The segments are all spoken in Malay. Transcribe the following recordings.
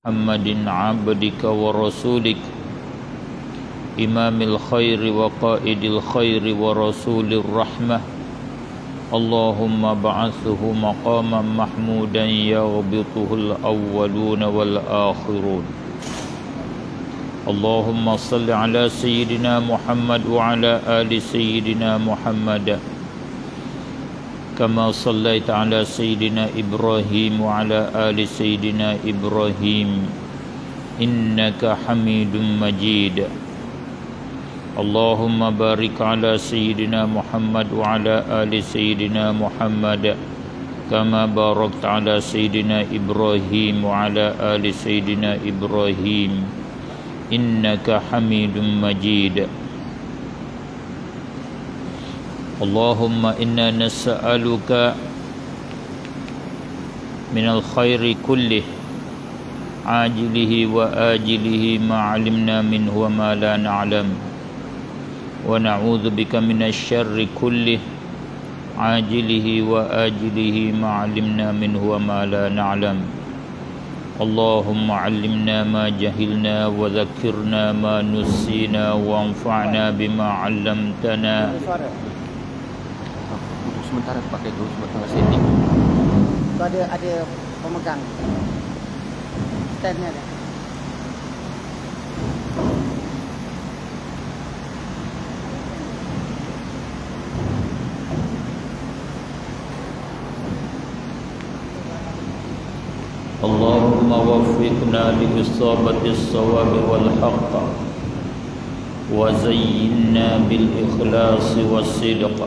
محمد عبدك ورسولك إمام الخير وقائد الخير ورسول الرحمة اللهم ابعثه مقاما محمودا يغبطه الأولون والآخرون اللهم صل على سيدنا محمد وعلى آل سيدنا محمد كما صليت على سيدنا إبراهيم وعلى آل سيدنا إبراهيم إنك حميد مجيد اللهم بارك على سيدنا محمد وعلى آل سيدنا محمد كما باركت على سيدنا إبراهيم وعلى آل سيدنا إبراهيم إنك حميد مجيد اللهم إنا نسألك من الخير كله عاجله وآجله ما علمنا منه وما لا نعلم ونعوذ بك من الشر كله عاجله وآجله ما علمنا منه وما لا نعلم اللهم علمنا ما جهلنا وذكرنا ما نسينا وانفعنا بما علمتنا. Sementara pakai dulu sementara setting. Itu ada pemegang. Standnya ada. اللهم وفقنا لإصابة الصواب والحق وزينا بالإخلاص والصدق.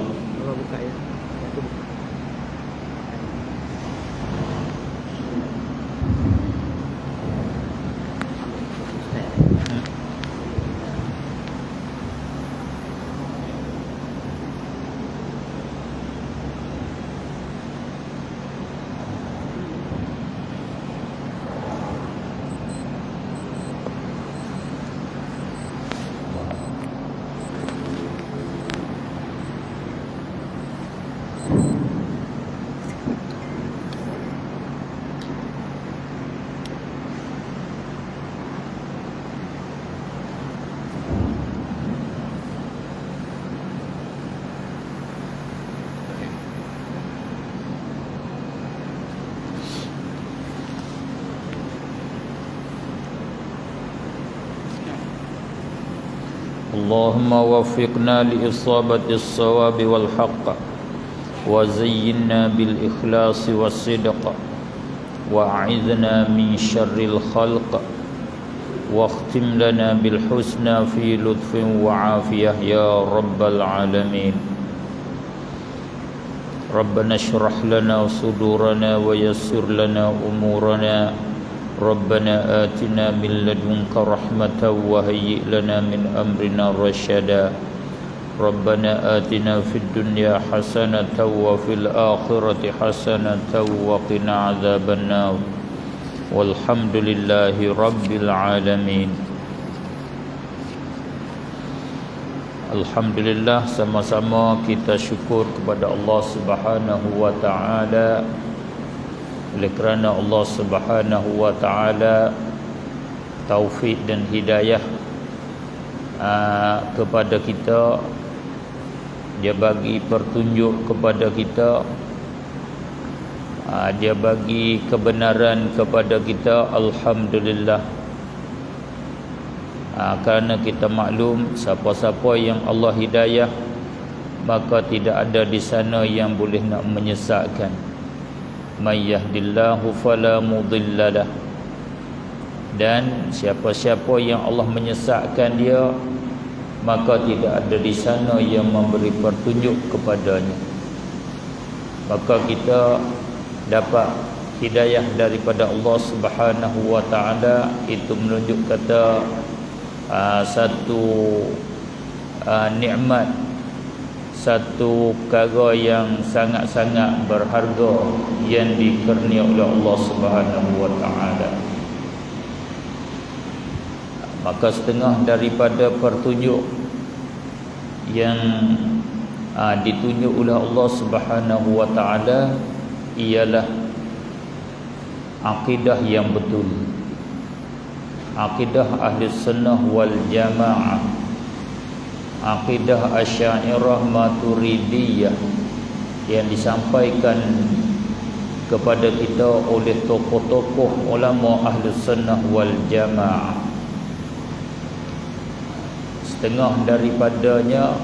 اللهم وفقنا لإصابة الصواب والحق وزينا بالإخلاص والصدق وأعذنا من شر الخلق واختم لنا بالحسنى في لطف وعافية يا رب العالمين ربنا اشرح لنا صدورنا ويسر لنا أمورنا ربنا آتنا من لدنك رحمة وهيئ لنا من أمرنا رشدا ربنا آتنا في الدنيا حسنة وفي الآخرة حسنة وقنا عذاب النار والحمد لله رب العالمين. Alhamdulillah, sama-sama kita syukur kepada Allah Subhanahu wa taala. Oleh kerana Allah Subhanahu wa taala taufik dan hidayah kepada kita, dia bagi petunjuk kepada kita, dia bagi kebenaran kepada kita. Alhamdulillah. Kerana kita maklum siapa-siapa yang Allah hidayah, maka tidak ada di sana yang boleh nak menyesatkan. May yahdillahu fala mudhillalah. Dan siapa-siapa yang Allah menyesatkan dia, maka tidak ada di sana yang memberi petunjuk kepadanya. Maka kita dapat hidayah daripada Allah Subhanahu wa taala, itu menunjuk kata satu nikmat, satu perkara yang sangat-sangat berharga yang dikurnia oleh Allah Subhanahu wa taala. Maka setengah daripada petunjuk yang ditunjuk oleh Allah Subhanahu wa taala ialah akidah yang betul. akidah ahli sunnah wal jamaah, akidah Asy'ariyah Maturidiyah yang disampaikan kepada kita oleh tokoh-tokoh ulama ahli sunnah wal jamaah. Setengah daripadanya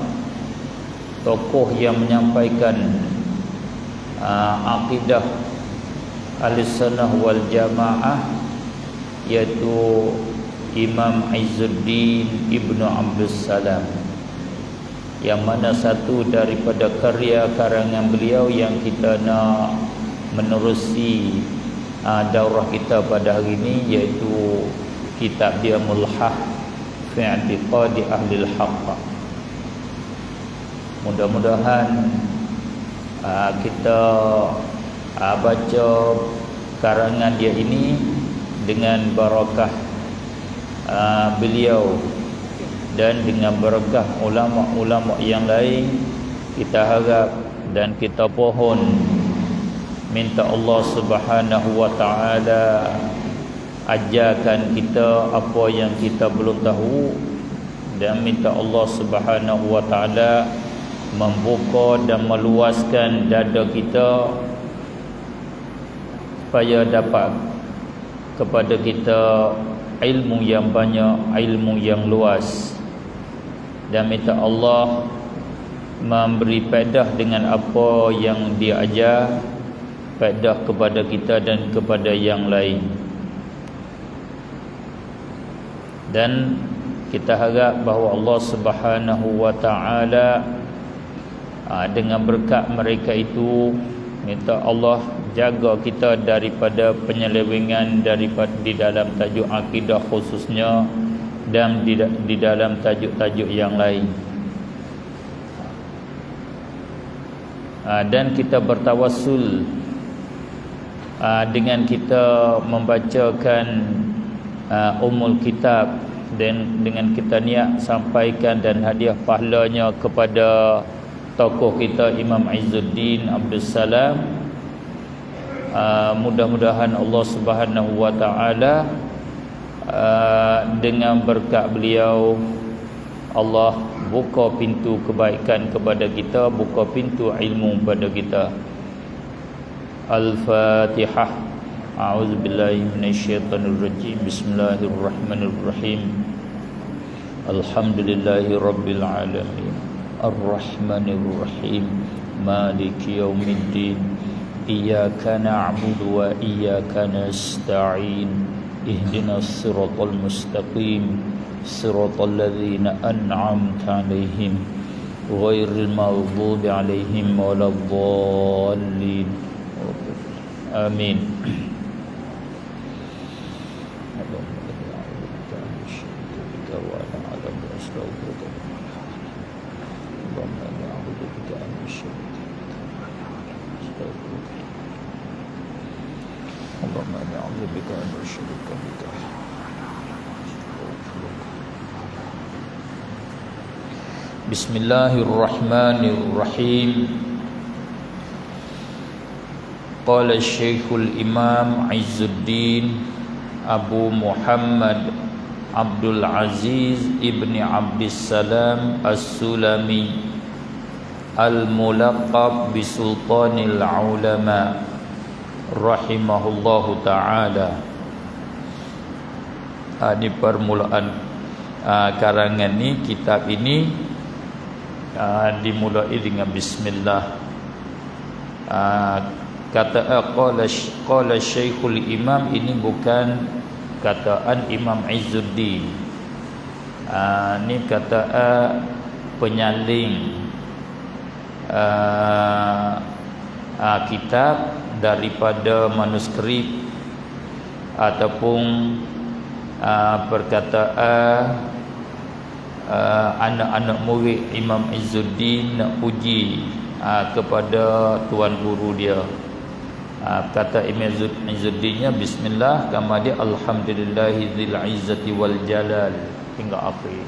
tokoh yang menyampaikan akidah ahli sunnah wal jamaah iaitu Imam Izzuddin Ibnu Abdus Salam, yang mana satu daripada karya karangan beliau yang kita nak menerusi daurah kita pada hari ini, iaitu kitab dia Mulhah fi i'tiqadi ahli al-haqq. Mudah-mudahan kita baca karangan dia ini dengan barakah beliau dan dengan barakah ulama-ulama yang lain. Kita harap dan kita pohon minta Allah Subhanahu wa taala ajarkan kita apa yang kita belum tahu, dan minta Allah Subhanahu wa taala membuka dan meluaskan dada kita supaya dapat kepada kita ilmu yang banyak, ilmu yang luas, dan minta Allah memberi faedah dengan apa yang dia ajar, faedah kepada kita dan kepada yang lain. Dan kita harap bahawa Allah Subhanahu wa taala dengan berkat mereka itu, minta Allah jaga kita daripada penyelewengan daripada di dalam tajuk akidah khususnya, dan di dalam tajuk-tajuk yang lain. Dan kita bertawassul dengan kita membacakan Ummul Kitab, dan dengan kita niat sampaikan dan hadiah pahalanya kepada tokoh kita Imam Izzuddin Abdus Salam. Mudah-mudahan Allah Subhanahu wa taala dengan berkat beliau, Allah buka pintu kebaikan kepada kita, buka pintu ilmu kepada kita. Al-Fatihah. A'udzubillahi minasyaitonirrajim. Bismillahirrahmanirrahim. Alhamdulillahi rabbil alamin. Ar-Rahmanirrahim. Maliki yaumiddin. Iyyaka na'budu wa iyyaka nasta'in. Ihdinas siratal mustaqim. Siratal ladzina an'amta 'alaihim ghairil maghdubi 'alaihim waladdallin. Amin. Bismillahirrahmanirrahim. Qala Syekhul Imam Izzuddin Abu Muhammad Abdul Aziz Ibni Abdis Salam As-Sulami Al-Mulaqab Bisultanil Ulama rahimahullahu ta'ala. Ini permulaan karangan ni, kitab ini dimulai dengan bismillah. Kata qala Syekhul Imam, ini bukan kataan Imam Izzuddin. Ini kata penyaling kitab daripada manuskrip ataupun perkataan anak-anak murid Imam Izzuddin nak puji kepada tuan guru dia. Kata Imam Izzuddinnya bismillah, kama dia alhamdulillahi dzil izzati wal jalal, hingga akhir.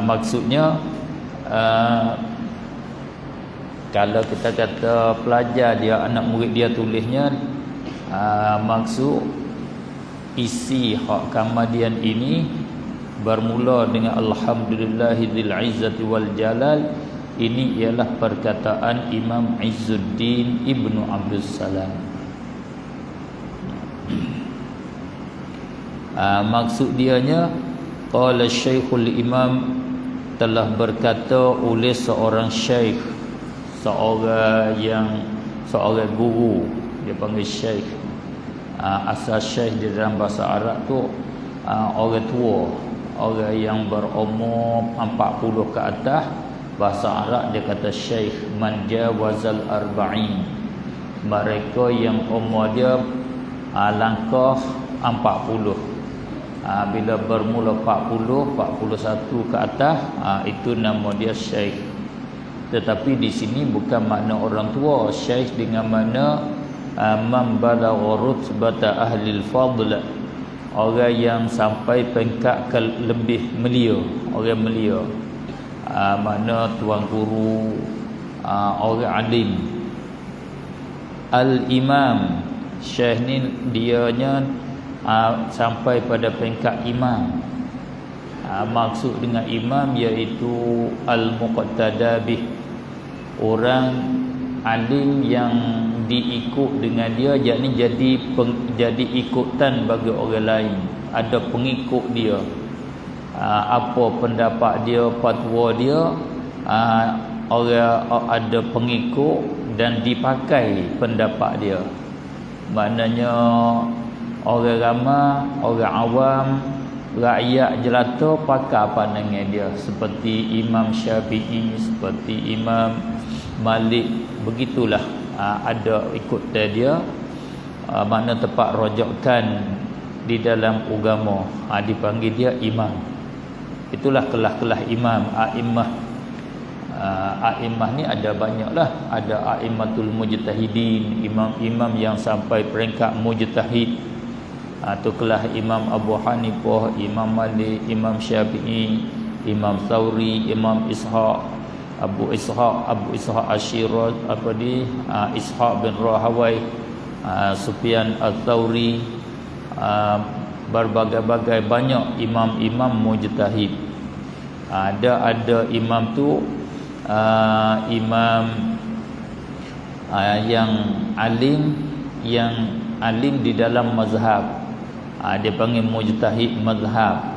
Maksudnya kalau kita kata pelajar dia, anak murid dia tulisnya, maksud isi hak kamadian ini bermula dengan alhamdulillahil izzati wal jalal. Ini ialah perkataan Imam Izzuddin Ibnu Abdus Salam. Maksud dianya, qala Syekhul Imam, telah berkata oleh seorang syekh, seorang guru, dia panggil syekh. Asal syekh di dalam bahasa Arab tu orang tua, orang yang berumur 40 ke atas. Bahasa Arab dia kata syekh man jawazal arba'in, mereka yang umur dia langkah 40. Bila bermula 40, 41 ke atas, itu nama dia syekh. Tetapi di sini bukan makna orang tua. Syekh dengan makna man balagha rutbata ahli al-fadl, orang yang sampai peringkat lebih mulia, orang mulia. Makna tuan guru, orang alim. Al-imam, syekh ni dianya sampai pada peringkat imam. Maksud dengan imam iaitu al-muqtada bih, orang alim yang diikut dengan dia, yakni jadi ikutan bagi orang lain, ada pengikut dia. Apa pendapat dia, fatwa dia, orang ada pengikut dan dipakai pendapat dia. Maknanya orang ramai, orang awam, rakyat jelata pakai pandangan dia. Seperti Imam Syafi'i, seperti Imam Malik, begitulah. Ada ikutan dia, makna tempat rujukan di dalam agama, dipanggil dia imam. Itulah kelas-kelas imam, a'immah. A'immah ni ada banyaklah. Ada a'immatul mujtahidin, imam-imam yang sampai peringkat mujtahid. Itu kelas Imam Abu Hanifah, Imam Malik, Imam Syafi'i, Imam Thawri, Imam Ishaq, Abu Ishaq Ashirat, Ishaq bin Rahawai, Sufyan al-Thawri, berbagai-bagai banyak imam-imam mujtahid. Ada imam tu imam yang alim di dalam mazhab, dia panggil mujtahid mazhab.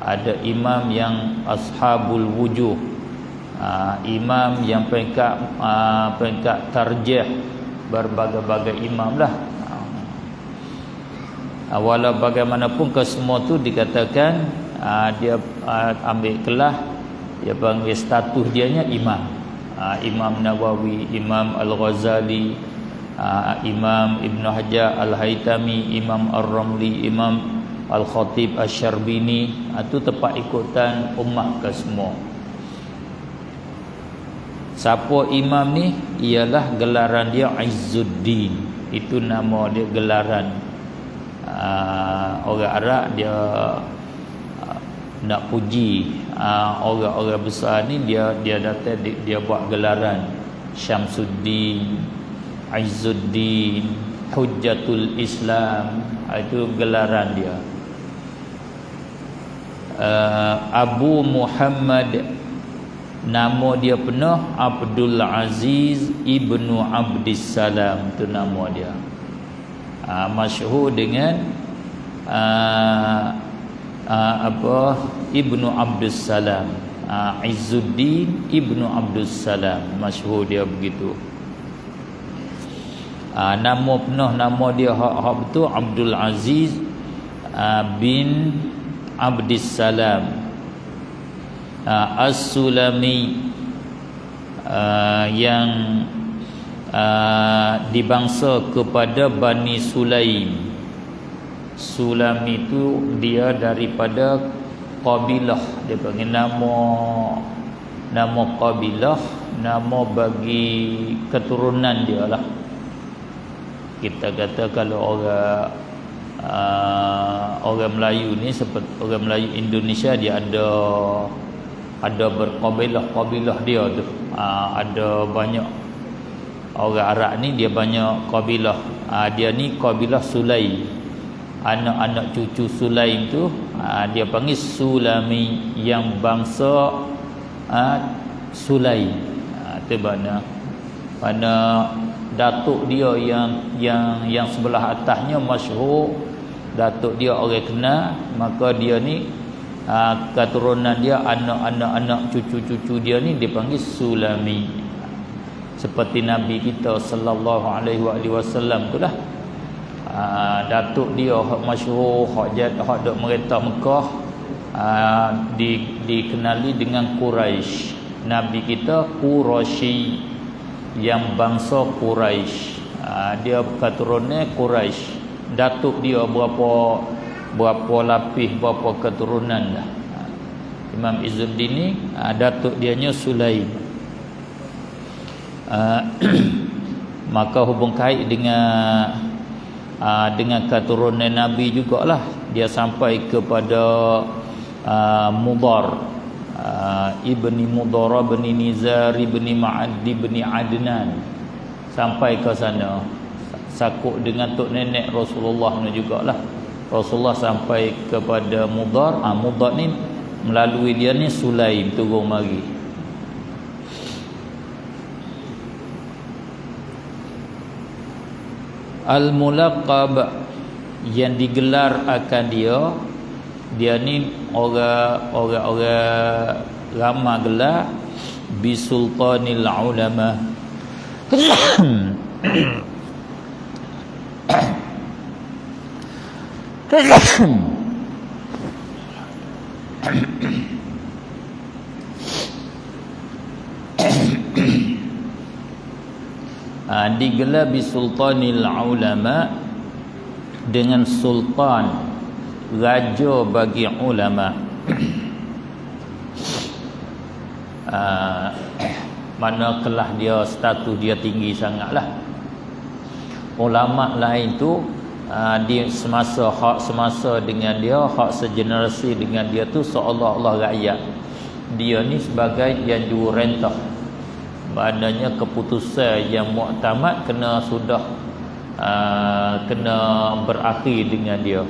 Ada imam yang ashabul wujuh, imam yang peringkat tarjih, berbagai-bagai imam lah. Walau bagaimanapun kesemua tu dikatakan dia ambil kelas, dia panggil status dianya imam. Imam Nawawi, Imam Al-Ghazali, Imam Ibn Hajar Al-Haytami, Imam Ar-Ramli, Imam Al-Khatib Asy-Syarbini, itu tempat ikutan ummah kesemua. Siapa imam ni? Ialah gelaran dia Izzuddin. Itu nama dia, gelaran. Orang Arab dia nak puji orang-orang besar ni, dia datang, dia buat gelaran Syamsuddin, Izzuddin, Hujjatul Islam. Itu gelaran dia. Abu Muhammad, nama dia penuh Abdul Aziz Ibnu Abdis Salam, itu nama dia. Masyhur dengan Ibnu Abdus Salam, Izzuddin Ibnu Abdus Salam, masyhur dia begitu. Nama penuh nama dia hak betul Abdul Aziz bin Abdis Salam As-Sulami, yang dibangsa kepada Bani Sulaim. Sulam itu dia daripada qabilah, dia panggil nama qabilah, nama bagi keturunan dia lah. Kita kata kalau orang Melayu ni, seperti orang Melayu Indonesia, dia ada berqabilah dia tu. Ada banyak orang Arab ni, dia banyak qabilah. Dia ni qabilah Sulaim. anak-anak cucu Sulaim tu dia panggil Sulami, yang bangsa Sulaim. Itu mana datuk dia yang sebelah atasnya masyhur, datuk dia orang kenal, maka dia ni keturunan dia, anak-anak cucu-cucu dia ni dipanggil Sulami. Seperti Nabi kita sallallahu alaihi wasallam tu lah. Datuk dia hak masyhur, hak dok merintah Mekah, dikenali dengan Quraisy. Nabi kita Quraisy, yang bangsa Quraisy. Dia keturunan Quraisy. Datuk dia berapa lapis, berapa keturunan dah. Imam Izzuddin ni datuk dianya Sulaim. Maka hubung kait dengan keturunan Nabi jugalah, dia sampai kepada Mudar, ibni Mudara bin Nizar bin Ma'ad bin Adnan, sampai ke sana sakut dengan tok nenek Rasulullah ni jugalah. Rasulullah sampai kepada Mudar. Mudar ni melalui dia ni Sulaim turun mari. Al-mulaqab, yang digelar akan dia ni orang ramah gelar bisultanil ulama. Digelar bisultanil ulama, dengan sultan, raja bagi ulama. Mana kelas dia, status dia tinggi sangatlah. Ulama lain tu di semasa dengan dia, hak segenerasi dengan dia tu seolah-olah rakyat. Dia ni sebagai yang jurentah. Maknanya keputusan yang muktamad kena berakhir dengan dia.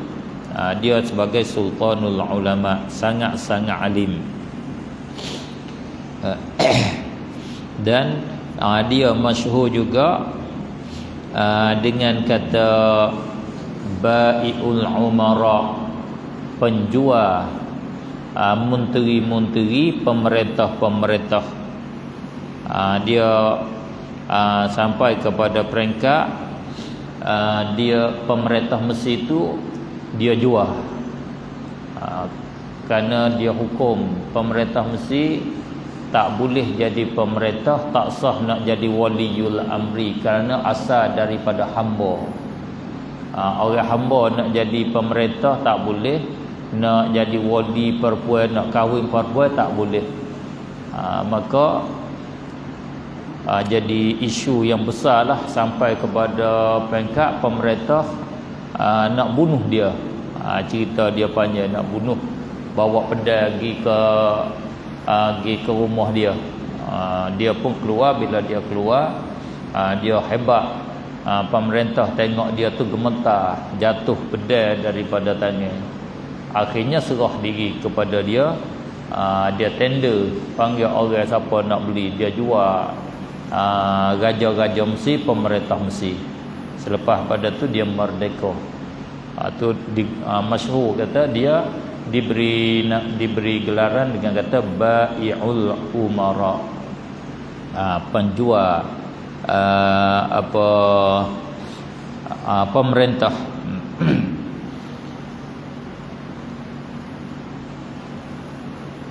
Dia sebagai sultanul ulama, sangat-sangat alim. Dan dia masyhur juga dengan kata bai'ul umara, penjual menteri-menteri, pemerintah-pemerintah. Dia sampai kepada peringkat dia pemerintah Mesir tu dia jual, kerana dia hukum pemerintah Mesir tak boleh jadi pemerintah, tak sah nak jadi waliul amri, kerana asal daripada hamba. Orang hamba nak jadi pemerintah tak boleh, nak jadi wali perempuan, nak kahwin perempuan tak boleh. Maka jadi isu yang besar lah, sampai kepada peringkat pemerintah nak bunuh dia. Cerita dia panjang, nak bunuh, bawa pedang pergi ke rumah dia. Dia pun keluar. Bila dia keluar, dia hebat. Pemerintah tengok dia tu gemetar, jatuh pedang daripada tangan. Akhirnya serah diri kepada dia. Dia tender, panggil orang siapa nak beli, dia jual raja-raja Mesir, pemerintah Mesir. Selepas pada tu dia merdeka. Tu masyhur kata dia diberi gelaran dengan kata bai'ul umara, penjual pemerintah.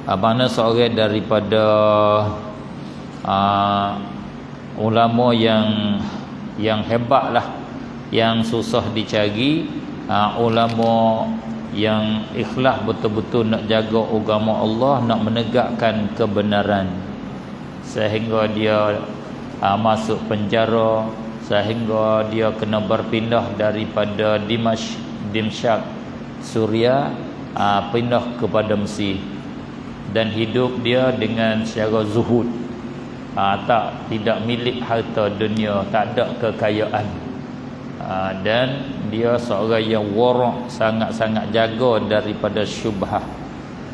Mana seorang daripada ulama yang hebat lah, yang susah dicari, ulama yang ikhlas betul-betul nak jaga agama Allah, nak menegakkan kebenaran, sehingga dia masuk penjara, sehingga dia kena berpindah daripada Dimashq Suria, pindah kepada Mesir, dan hidup dia dengan secara zuhud. Tidak milik harta dunia, tak ada kekayaan, dan dia seorang yang wara', sangat-sangat jaga daripada syubhah.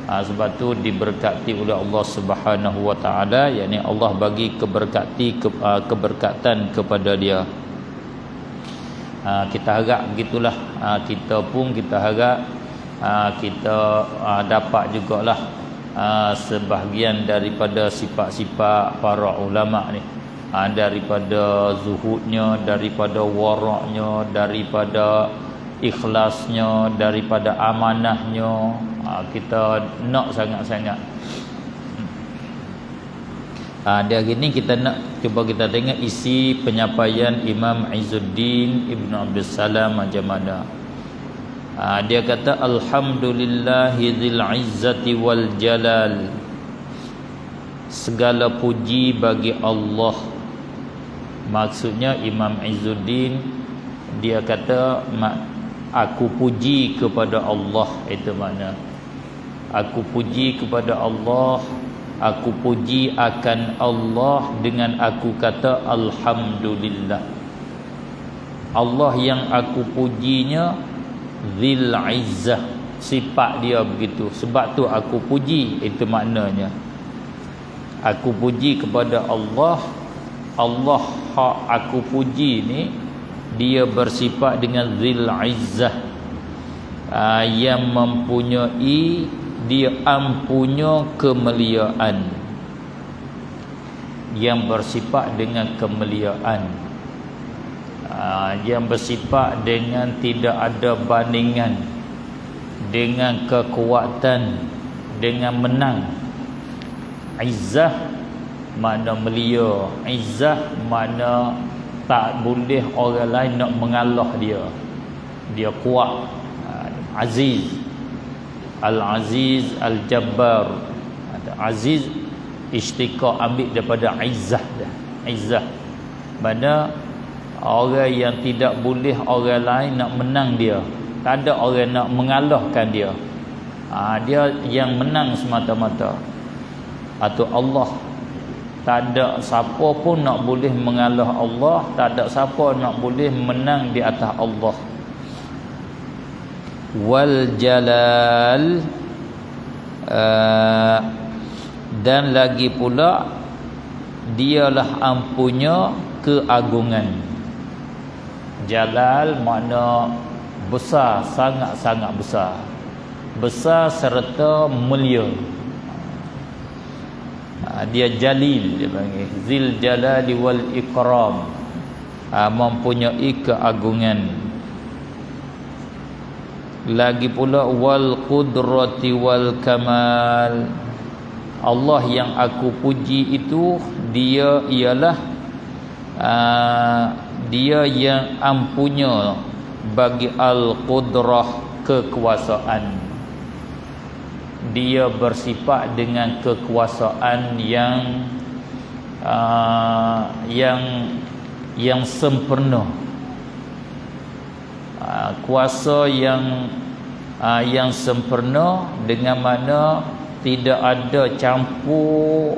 Sebab tu diberkati oleh Allah Subhanahu wa taala, yakni Allah bagi keberkatan kepada dia. Kita harap begitulah. Kita pun kita harap kita dapat jugalah sebahagian daripada sifat-sifat para ulama ni, daripada zuhudnya, daripada wara'nya, daripada ikhlasnya, daripada amanahnya. Kita nak sangat-sangat. Dia hari ni kita nak cuba kita tengok isi penyampaian Imam Izzuddin Ibn Abdul Salam macam mana. Dia kata alhamdulillahil izzati wal jalal, segala puji bagi Allah. Maksudnya Imam Izzuddin dia kata aku puji kepada Allah. Itu makna aku puji kepada Allah, aku puji akan Allah dengan aku kata alhamdulillah. Allah yang aku pujinya Zil Izzah, sifat dia begitu. Sebab tu aku puji, itu maknanya. Aku puji kepada Allah. Allah hak aku puji ni dia bersifat dengan Zil Izzah, yang mempunyai, dia ampunya kemuliaan, yang bersifat dengan kemuliaan, yang bersifat dengan tidak ada bandingan, dengan kekuatan, dengan menang. Izzah makna mulia, izzah makna tak boleh orang lain nak mengalah dia. Dia kuat. Aziz, Al-Aziz, Al-Jabbar. Aziz istiqaq ambil daripada izzah dah. Izzah mana orang yang tidak boleh orang lain nak menang dia. Tak ada orang nak mengalahkan dia. Dia yang menang semata-mata. Atau Allah. Tak ada siapa pun nak boleh mengalah Allah. Tak ada siapa nak boleh menang di atas Allah. Wal jalal, dan lagi pula dialah ampunya keagungan. Jalal makna besar, sangat-sangat besar. Besar serta mulia. Dia jalil, dia panggil Zil Jalali wal Ikram, mempunyai keagungan. Lagi pula wal qudrati wal kamal. Allah yang aku puji itu dia ialah dia yang ampunya bagi al-qudrah, kekuasaan. Dia bersifat dengan kekuasaan yang sempurna. Kuasa yang sempurna, dengan mana tidak ada campur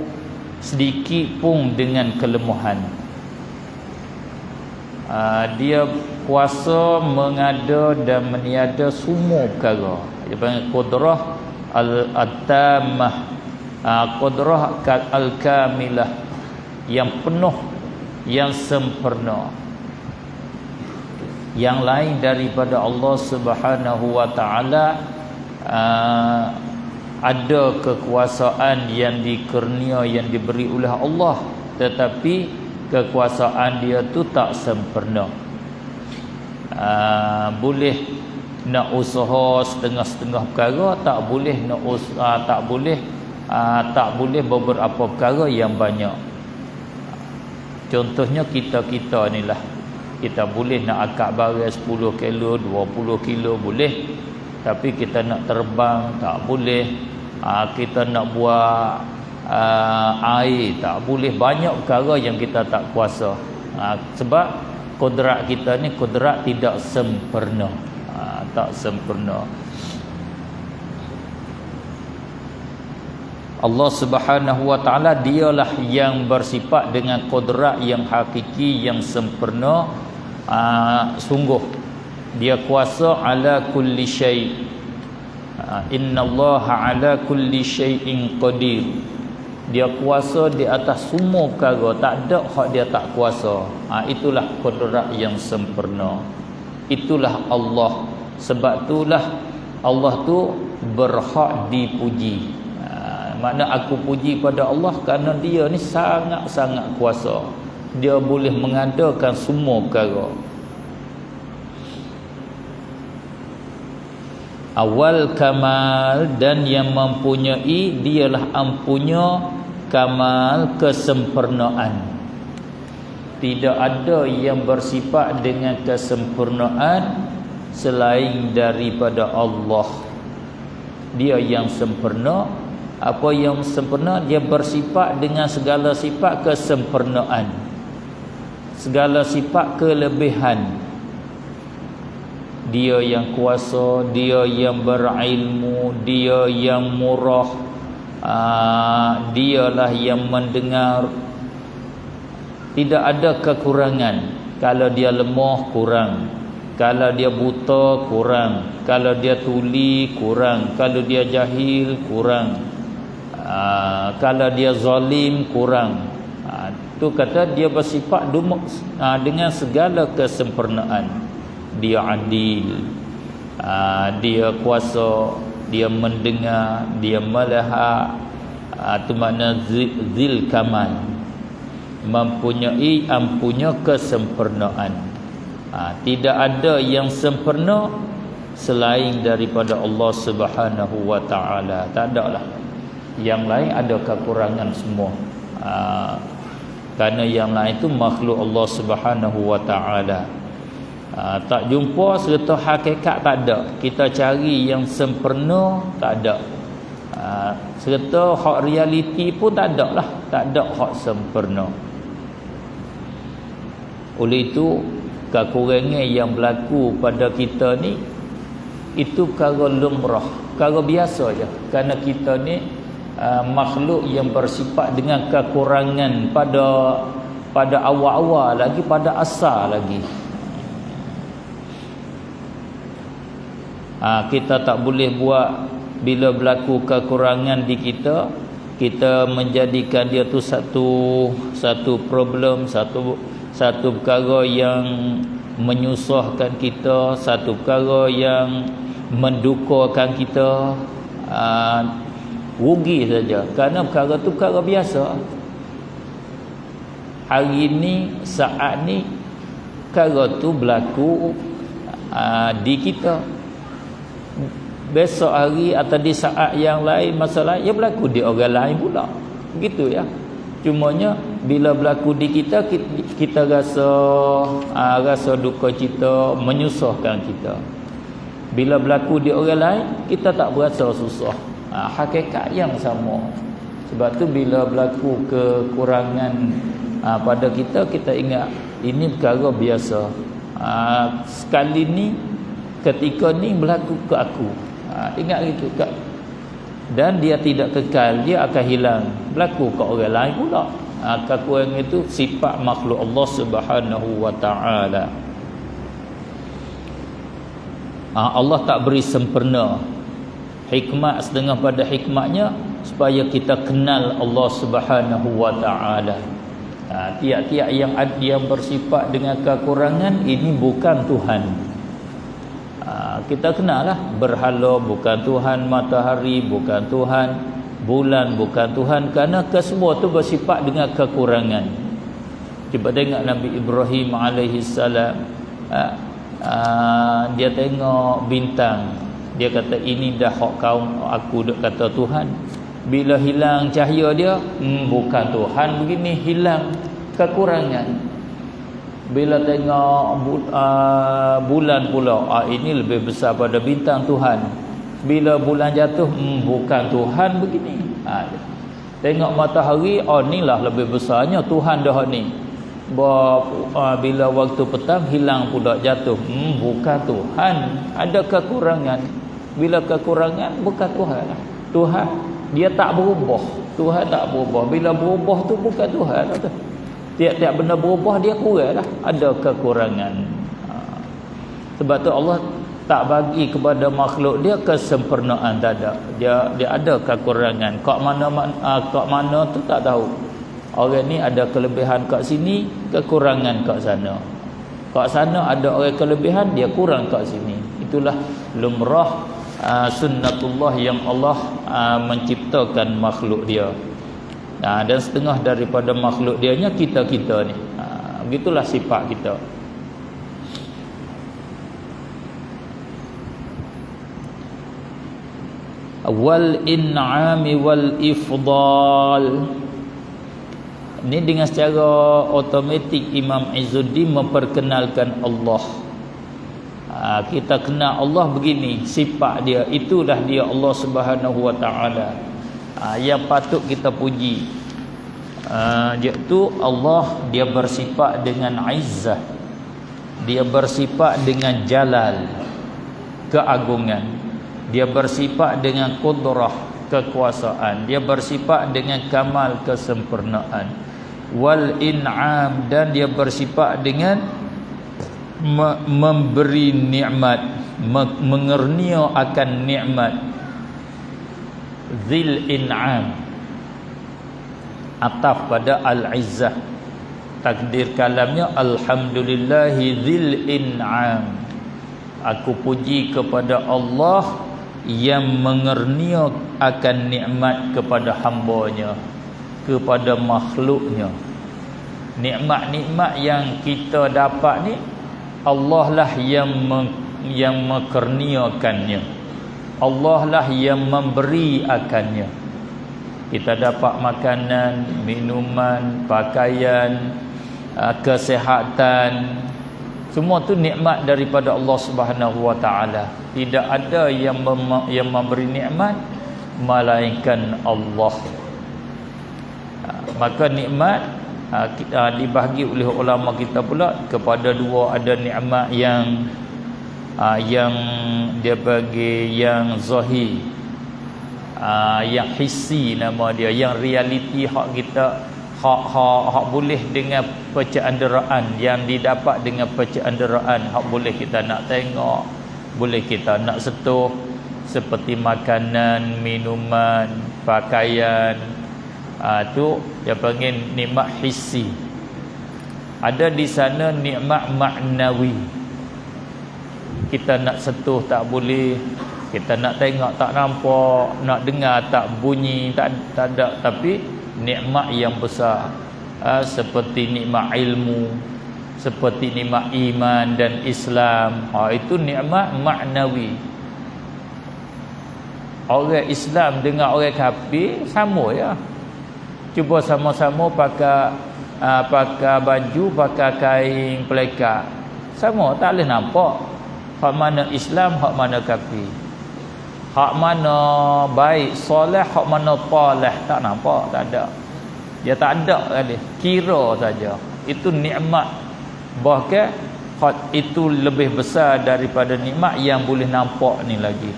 sedikit pun dengan kelemahan. Dia kuasa mengada dan meniada semua perkara. Dia panggil qudrah al-tammah, qudrah al-kamilah, yang penuh, yang sempurna. Yang lain daripada Allah Subhanahu wa taala ada kekuasaan yang dikurnia, yang diberi oleh Allah, tetapi kekuasaan dia tu tak sempurna. Boleh nak usaha setengah-setengah perkara, tak boleh nak usaha, tak boleh beberapa perkara yang banyak. Contohnya kita ni lah, kita boleh nak akak barang 10 kilo, 20 kilo boleh, tapi kita nak terbang tak boleh. Kita nak buat air tak boleh. Banyak perkara yang kita tak kuasa. Sebab kodrat kita ni kodrat tidak sempurna. Tak sempurna. Allah Subhanahu wa taala dialah yang bersifat dengan kodrat yang hakiki, yang sempurna. Sungguh Dia kuasa ala kulli syai'. Innallaha ala kulli syai'in qadir. Dia kuasa di atas semua perkara, tak ada hak dia tak kuasa. Itulah qudrat yang sempurna. Itulah Allah. Sebab itulah Allah tu berhak dipuji. Makna aku puji pada Allah kerana dia ni sangat-sangat kuasa. Dia boleh mengadakan semua perkara. Awal kamal, dan yang mempunyai dialah ampunya kamal, kesempurnaan. Tidak ada yang bersifat dengan kesempurnaan selain daripada Allah. Dia yang sempurna. Apa yang sempurna? Dia bersifat dengan segala sifat kesempurnaan, segala sifat kelebihan. Dia yang kuasa, dia yang berilmu, dia yang murah, dialah yang mendengar. Tidak ada kekurangan. Kalau dia lemah, kurang. Kalau dia buta, kurang. Kalau dia tuli, kurang. Kalau dia jahil, kurang. Kalau dia zalim, kurang. Tu kata dia bersifat dengan segala kesempurnaan. Dia adil, dia kuasa, dia mendengar, dia melihat. Itu makna zil kamal, mempunyai ampunya kesempurnaan. Tidak ada yang sempurna selain daripada Allah Subhanahu wa taala. Tak ada lah. Yang lain ada kekurangan semua. Kerana yang lain itu makhluk Allah Subhanahu wa taala. Tak jumpa serta hakikat, tak ada. Kita cari yang sempurna, tak ada. Serta hak realiti pun tak ada lah. Tak ada hak sempurna. Oleh itu, kekurangan yang berlaku pada kita ni, itu perkara lumrah, perkara biasa je. Kerana kita ni makhluk yang bersifat dengan kekurangan pada awal-awal lagi, pada asal lagi. Kita tak boleh buat. Bila berlaku kekurangan di kita, kita menjadikan dia tu satu problem, satu perkara yang menyusahkan kita, satu perkara yang mendukakan kita. Rugi saja, kerana perkara tu perkara biasa. Hari ni, saat ni, perkara tu berlaku di kita. Besok hari atau di saat yang lain, masalah ia berlaku di orang lain pula. Begitu ya. Cumanya bila berlaku di kita, kita rasa duka cita, menyusahkan kita. Bila berlaku di orang lain, kita tak berasa susah. Hakikat yang sama. Sebab tu bila berlaku kekurangan pada kita, kita ingat ini perkara biasa. Sekali ni, ketika ni berlaku ke aku. Ingat gitu Kak. Dan dia tidak kekal, dia akan hilang. Berlaku ke orang lain pula. Kekurangan itu sifat makhluk Allah Subhanahu wa taala. Allah tak beri sempurna. Hikmat setengah pada hikmatnya supaya kita kenal Allah Subhanahu wa taala. Tiap-tiap yang bersifat dengan kekurangan ini bukan Tuhan. Kita kenal lah, berhala bukan Tuhan, matahari bukan Tuhan, bulan bukan Tuhan, kerana kesemua tu bersifat dengan kekurangan. Cuba tengok Nabi Ibrahim alaihissalam, dia tengok bintang, dia kata ini dah hak kaum aku, duk kata Tuhan. Bila hilang cahaya dia, bukan Tuhan begini, hilang kekurangan. Bila tengok bulan pula, ini lebih besar pada bintang Tuhan. Bila bulan jatuh, bukan Tuhan begini. Tengok matahari, inilah lebih besarnya Tuhan dah ni. Bila waktu petang hilang pula jatuh, bukan Tuhan, ada kekurangan. Bila kekurangan, bukan Tuhan. Tuhan dia tak berubah. Tuhan tak berubah. Bila berubah tu bukan Tuhan. Tiap-tiap benda berubah, dia kurang lah. Ada kekurangan. Sebab tu Allah tak bagi kepada makhluk dia kesempurnaan, tak ada. Dia ada kekurangan. Kat mana tu tak tahu. Orang ni ada kelebihan kat sini, kekurangan kat sana. Kat sana ada orang kelebihan, dia kurang kat sini. Itulah lumrah sunnatullah yang Allah menciptakan makhluk dia. Dan setengah daripada makhluk dianya kita-kita ni. Begitulah sifat kita. Wal in'ami wal ifdal. Ini dengan secara automatik Imam Izzuddin memperkenalkan Allah. Kita kenal Allah begini, sifat dia, itulah dia Allah Subhanahu wa taala. Yang patut kita puji. Iaitu Allah, dia bersifat dengan izzah. Dia bersifat dengan jalal, keagungan. Dia bersifat dengan qudrah, kekuasaan. Dia bersifat dengan kamal, kesempurnaan. Wal in'am, dan dia bersifat dengan memberi nikmat, mengernia akan nikmat. Zil in'am, ataf pada al-izzah. Takdir kalamnya alhamdulillahi zil in'am. Aku puji kepada Allah yang mengernia akan nikmat kepada hamba-Nya, kepada makhluknya. Nikmat-nikmat yang kita dapat ni, Allah lah yang mengerniakannya. Allah lah yang memberi akannya. Kita dapat makanan, minuman, pakaian, kesihatan. Semua tu nikmat daripada Allah Subhanahu wa taala. Tidak ada yang memberi nikmat melainkan Allah. Maka nikmat dibahagi oleh ulama kita pula kepada dua. Ada nikmat yang dia bagi yang zahir, yang hissi nama dia, yang realiti hak kita, hak boleh dengan pencenderaan, yang didapat dengan pencenderaan, hak boleh kita nak tengok, boleh kita nak sentuh, seperti makanan, minuman, pakaian. Tu dia panggil nikmat hissi. Ada di sana nikmat maknawi. Kita nak sentuh tak boleh, kita nak tengok tak nampak, nak dengar tak bunyi, tak ada. Tapi nikmat yang besar, seperti nikmat ilmu, seperti nikmat iman dan Islam. Itu nikmat maknawi. Orang Islam dengan orang kafir sama ya. Cuba sama-sama pakai baju, pakai kain pelekat, sama, tak boleh nampak hak mana Islam, hak mana kafir, hak mana baik soleh, hak mana taleh, tak nampak, tak ada. Dia tak ada kali, kira saja. Itu nikmat. Bahkan hak itu lebih besar daripada nikmat yang boleh nampak ni lagi.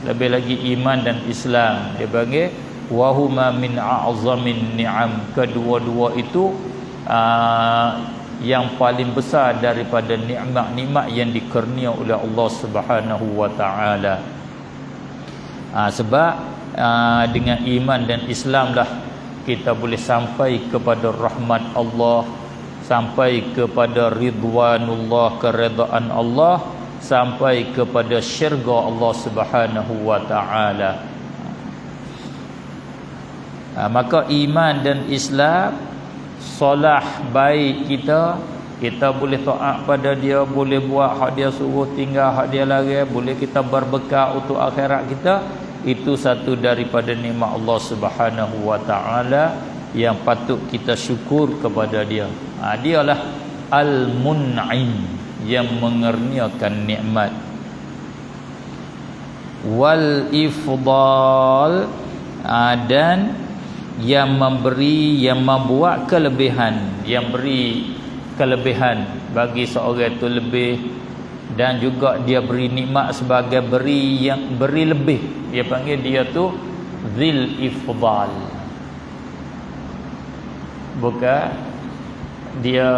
Lebih lagi iman dan Islam. Dia panggil wahuma min a'zamin ni'am. Kedua-dua itu yang paling besar daripada nikmat-nikmat yang dikurnia oleh Allah Subhanahu wa taala. Sebab dengan iman dan Islam lah kita boleh sampai kepada rahmat Allah, sampai kepada ridwanullah, keredaan Allah, sampai kepada syurga Allah Subhanahu wa taala. Maka iman dan Islam, solah baik kita boleh taat pada dia, boleh buat hak dia suruh, tinggal hak dia larang, boleh kita berbekal untuk akhirat kita. Itu satu daripada nikmat Allah Subhanahu wa taala yang patut kita syukur kepada dia. Dialah Al-Mun'im, yang mengerniakan nikmat. Wal ifdal, dan yang memberi, yang membuat kelebihan, yang beri kelebihan bagi seorang itu lebih, dan juga dia beri nikmat sebagai beri yang beri lebih. Dia panggil dia tu zil ifdal. Bukan dia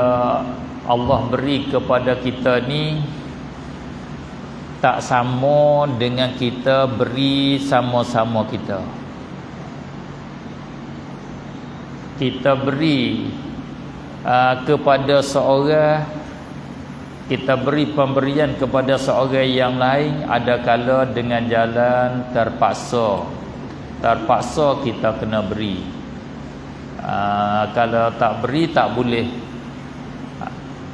Allah beri kepada kita ni tak sama dengan kita beri sama-sama kita. Kita beri kepada seorang, kita beri pemberian kepada seorang yang lain, ada kala dengan jalan terpaksa. Terpaksa kita kena beri. Kalau tak beri tak boleh.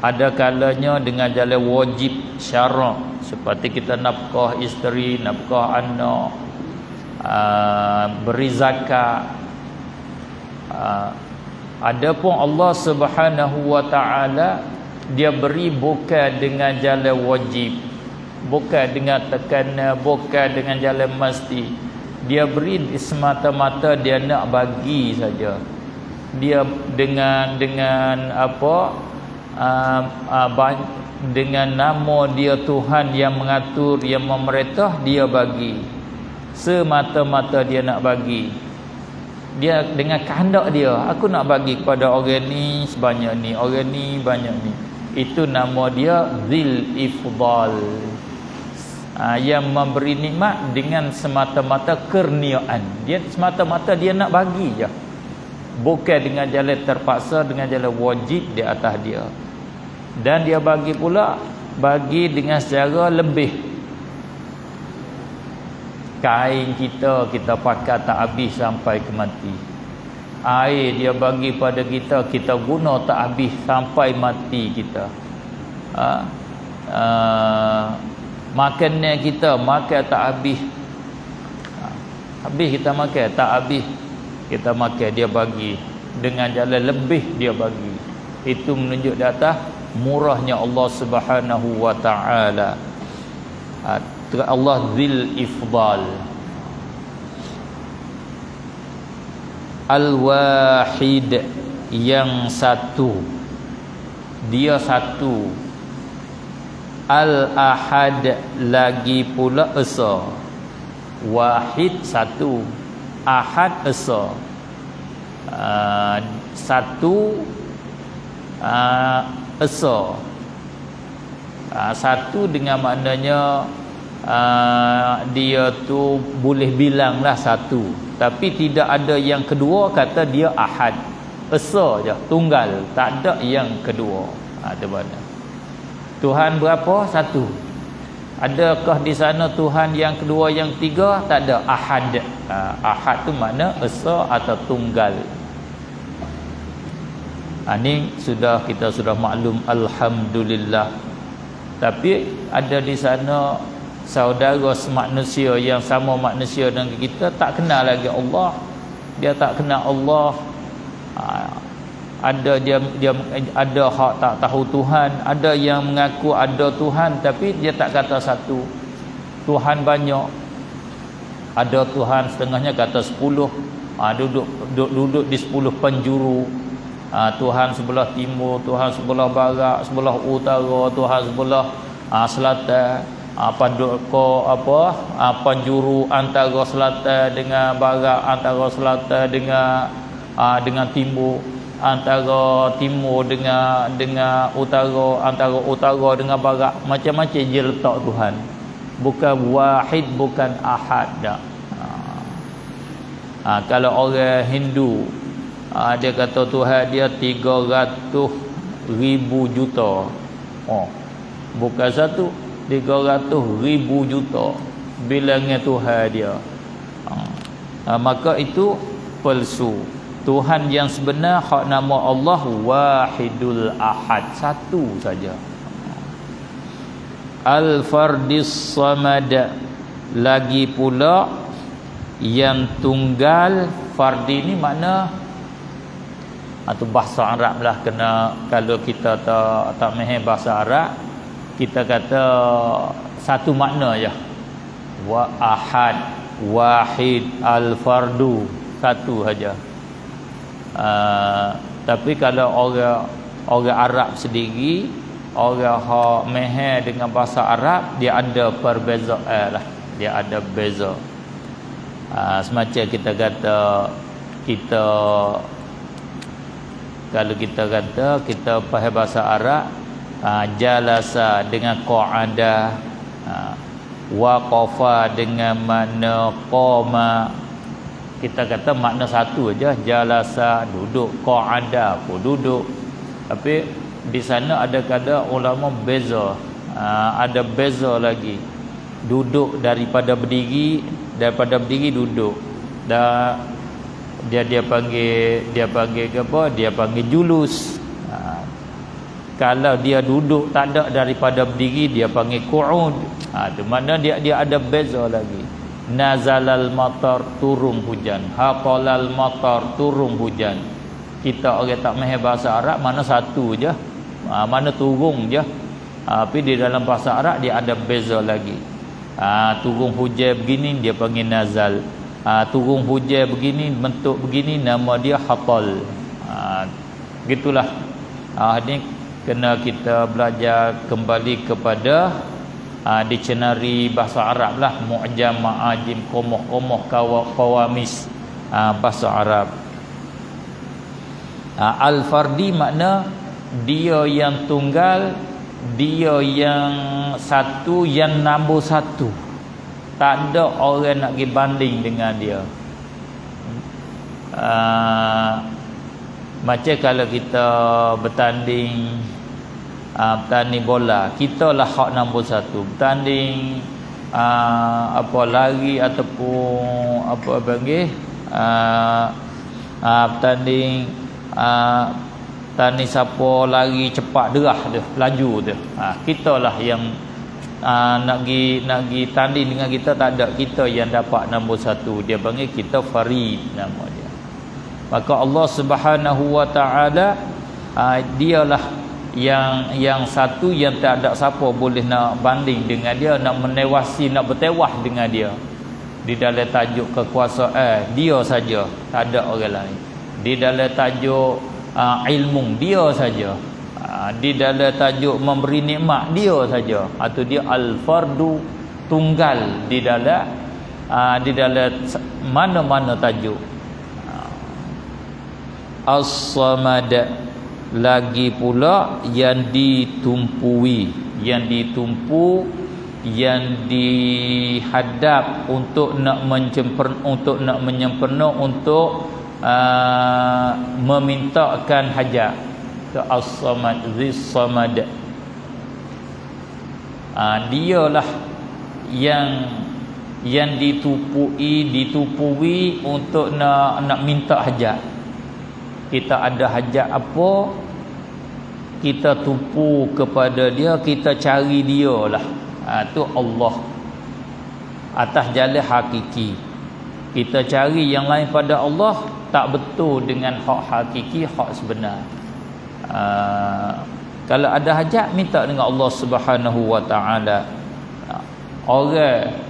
Ada kalanya dengan jalan wajib syarak, seperti kita nafkah isteri, nafkah anak, beri zakat. Adapun Allah Subhanahu wa taala, dia beri bukan dengan jalan wajib, bukan dengan tekanan, bukan dengan jalan mesti. Dia beri semata-mata dia nak bagi saja. Dia dengan apa, dengan nama dia Tuhan yang mengatur, yang memerintah, dia bagi semata-mata dia nak bagi. Dia dengan kehendak dia, aku nak bagi kepada orang ni sebanyak ni, orang ni banyak ni. Itu nama dia Zil Ifdal, yang memberi nikmat dengan semata-mata kurniaan. Dia semata-mata dia nak bagi je, bukan dengan jalan terpaksa, dengan jalan wajib di atas dia. Dan dia bagi pula, bagi dengan secara lebih. Kain kita pakai tak habis sampai ke mati. Air dia bagi pada kita, kita guna tak habis sampai mati kita. Makanan kita makan tak habis. Habis kita makan tak habis, kita makan, dia bagi dengan jalan lebih, dia bagi. Itu menunjuk di atas murahnya Allah Subhanahu wa taala. Allah Zil Ifdal. Al-Wahid, yang satu, dia satu. Al-Ahad, lagi pula esa. Wahid satu, Ahad esa. Satu, esa. Satu dengan maknanya dia tu boleh bilanglah satu, tapi tidak ada yang kedua, kata dia ahad. Esa je, tunggal, tak ada yang kedua. Ada mana? Tuhan berapa? Satu. Adakah di sana Tuhan yang kedua, yang ketiga? Tak ada. Ahad. Ahad tu makna esa atau tunggal. Ini kita sudah maklum, alhamdulillah. Tapi ada di sana saudara manusia yang sama manusia dengan kita, tak kenal lagi Allah. Dia tak kenal Allah. Ada dia ada hak tak tahu Tuhan. Ada yang mengaku ada Tuhan, tapi dia tak kata satu. Tuhan banyak. Ada Tuhan setengahnya kata 10. Duduk di 10 penjuru. Tuhan sebelah timur, Tuhan sebelah barat, sebelah utara, Tuhan sebelah selatan. Penjuru antara selatan dengan barat, antara selatan dengan timur, antara timur dengan utara, antara utara dengan barat. Macam-macam je letak Tuhan. Bukan wahid, bukan ahad dah. Kalau orang Hindu, dia kata Tuhan dia 300,000 juta. Bukan satu, 300,000 juta bilangan Tuhan dia. Maka itu palsu. Tuhan yang sebenar, hak nama Allah Wahidul Ahad, satu saja. Al-Fardis Samad, lagi pula yang tunggal. Fardi ni makna atau bahasa Arab lah, kena kalau kita tak mahir bahasa Arab, kita kata satu makna je. Ahad, wahid, al-fardu, satu saja. Tapi kalau orang Arab sendiri, orang hak mahir dengan bahasa Arab, dia ada perbezaan lah, dia ada beza. Semacam kita kata, kalau kita kata kita faham bahasa Arab, jalasa dengan qa'ada. Waqafa dengan makna qama. Kita kata makna satu aja, jalasa duduk, qa'ada pun duduk. Tapi di sana ada kadang ulama beza. Ada beza lagi. Duduk daripada berdiri duduk. Dan dia panggil ke apa? Dia panggil julus. Kalau dia duduk tak ada daripada berdiri, dia panggil qu'ud. Tu makna dia ada beza lagi. Nazalal matar, turun hujan. Haqalal matar, turun hujan. Kita orang tak mahir bahasa Arab, mana satu je, mana turun je. Tapi di dalam bahasa Arab dia ada beza lagi. Turun hujan begini dia panggil nazal. Turun hujan begini, bentuk begini, nama dia haqal. Gitulah. Ini kena kita belajar kembali kepada dictionary bahasa Arab lah, mu'jam, ma'ajim, qomoh, qawamis bahasa Arab. Al-fardi makna dia yang tunggal, dia yang satu, yang nombor satu. Tak ada orang nak pergi banding dengan dia. Macam kalau kita bertanding bola, kita lah hak nombor satu. Bertanding lari ataupun apa panggil bertanding siapa lari cepat derah dia, laju dia. Kita lah yang nak gi tanding dengan kita, tak ada, kita yang dapat nombor satu. Dia panggil kita farid nama dia. Maka Allah Subhanahu wa taala dialah yang satu yang tak ada siapa boleh nak banding dengan dia, nak menewasi, nak bertewah dengan dia. Di dalam tajuk kekuasaan dia saja, tak ada orang lain. Di dalam tajuk ilmu dia saja. Di dalam tajuk memberi nikmat dia saja. Atau dia al-fardu, tunggal di dalam mana-mana tajuk. As-samad, lagi pula yang ditumpui, yang dihadap untuk nak menyempurna, untuk memintakan hajat. As-samad, zis-samad, dialah yang ditupui untuk nak minta hajat. Kita ada hajat apa, kita tupu kepada dia, kita cari dia lah. Tu Allah atas jalan hakiki. Kita cari yang lain pada Allah tak betul dengan hak hakiki, hak sebenar. Kalau ada hajat, minta dengan Allah Subhanahu wa taala. Orang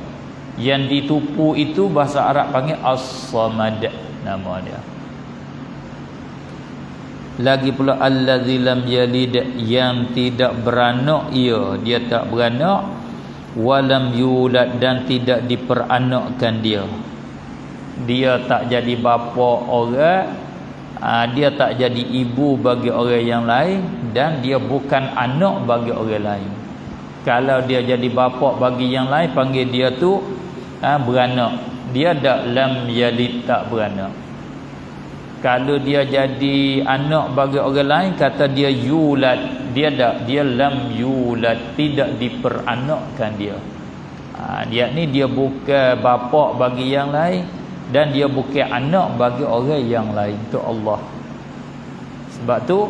yang ditupu itu bahasa Arab panggil as-samad nama dia. Lagi pula allazi lam yalid, yang tidak beranak dia tak beranak, walam yulad, dan tidak diperanakkan dia tak jadi bapa orang, dia tak jadi ibu bagi orang yang lain, dan dia bukan anak bagi orang lain. Kalau dia jadi bapa bagi yang lain, panggil dia tu beranak. Dia tak lam yalid, tak beranak. Kalau dia jadi anak bagi orang lain, kata dia yulad, dia lam yulad, tidak diperanakkan dia. Dia ni dia bukan bapa bagi yang lain, dan dia bukan anak bagi orang yang lain. Tu Allah. Sebab tu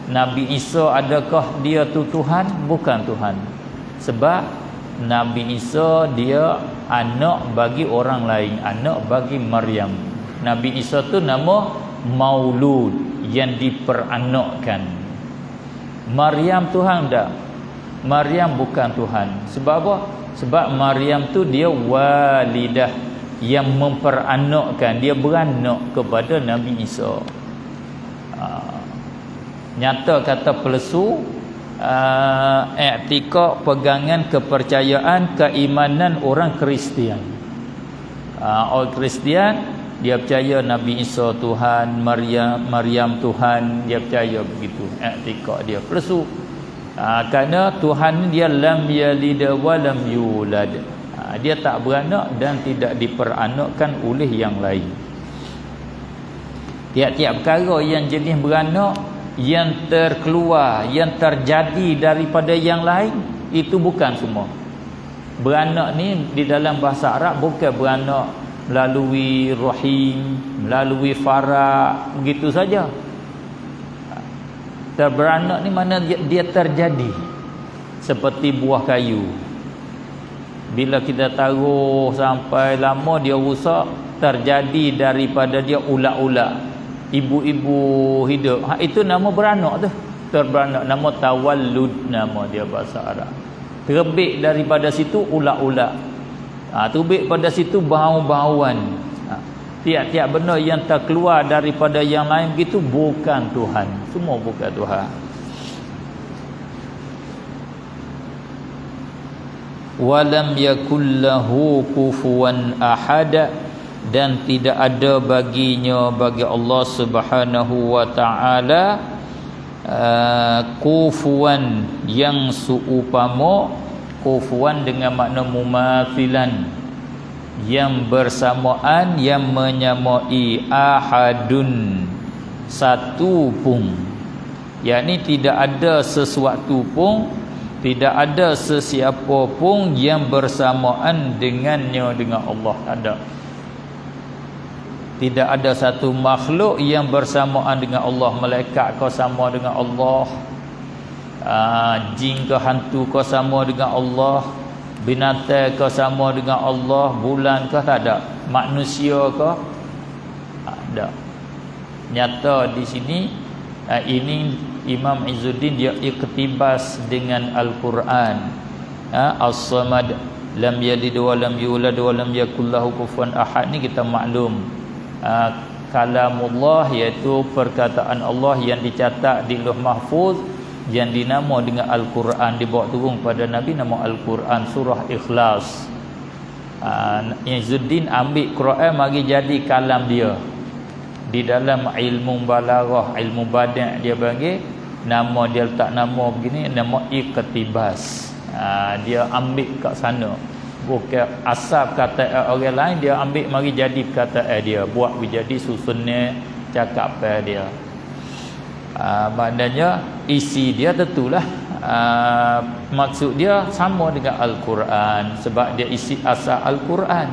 Nabi Isa, adakah dia tu Tuhan? Bukan Tuhan. Sebab Nabi Isa dia anak bagi orang lain, anak bagi Maryam. Nabi Isa tu nama maulud, yang diperanakkan. Maryam Tuhan tak? Maryam bukan Tuhan. Sebab apa? Sebab Maryam tu dia walidah, yang memperanakkan, dia beranak kepada Nabi Isa. Nyata kata pelesu, i'tikad, pegangan, kepercayaan, keimanan orang Kristian. Orang Kristian dia percaya Nabi Isa Tuhan, Maryam Tuhan, dia percaya begitu. I'tikad dia pelesu. Kerana Tuhan dia lam yalid wa lam yulad. Dia tak beranak dan tidak diperanakkan oleh yang lain. Tiap-tiap perkara yang jenis beranak, yang terkeluar, yang terjadi daripada yang lain, itu bukan semua. Beranak ni di dalam bahasa Arab bukan beranak melalui rahim, melalui faraq, begitu saja. Terberanak ni mana dia terjadi seperti buah kayu. Bila kita taruh sampai lama dia rusak, terjadi daripada dia ulat-ulat. Ibu-ibu hidup. Itu nama beranak tu. Terberanak, nama tawallud nama dia bahasa Arab. Terbit daripada situ ulat-ulat. Terbit pada situ bau-bauan. Tiap-tiap benda yang terkeluar daripada yang lain begitu bukan Tuhan. Semua bukan Tuhan. Walam yakul lahu kufuwan ahad, dan tidak ada baginya bagi Allah Subhanahu wa taala kufuwan yang seupama. Kufuwan dengan makna mumathilan, yang bersamaan, yang menyamai. Ahadun, satu pun, yakni tidak ada sesuatu pun, tidak ada sesiapa pun yang bersamaan dengannya, dengan Allah. Ada. Tidak ada satu makhluk yang bersamaan dengan Allah. Malaikat kau sama dengan Allah, jin ke hantu kau sama dengan Allah, binatang kau sama dengan Allah, bulan kau tak ada, manusia kau ada. Nyata di sini ini Imam Izzuddin dia iktibas dengan Al-Quran. As-Samad, lam yalid wa lam yulad wa lam yakul lahu kufuwan ahad ni kita maklum. Kalamullah, iaitu perkataan Allah yang dicatat di Lauh Mahfuz, yang dinama dengan Al-Quran, dibawa turun pada Nabi, nama Al-Quran, surah Ikhlas. Izzuddin ambil Quran mari jadi kalam dia. Di dalam ilmu balaghah, ilmu badi' dia bagi nama, dia letak nama begini, nama iktibas. Dia ambil kat sana, bukan asal kata orang lain, dia ambil mari jadi perkataan dia, buat menjadi susunnya cakapan dia. Maknanya isi dia tentulah maksud dia sama dengan Al-Quran, sebab dia isi asal Al-Quran.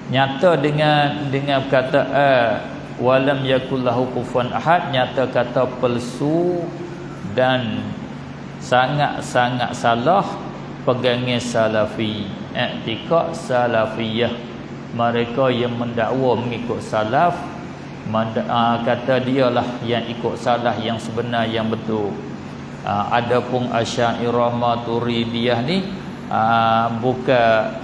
Nyata dengan perkataan walam yakul lahu kufuwan ahad, nyata kata palsu dan sangat-sangat salah pegangan salafi, i'tiqad salafiyah. Mereka yang mendakwa mengikut salaf, kata dialah yang ikut salah, yang sebenar, yang betul. Adapun Asy'ariyah Maturidiyah ni bukan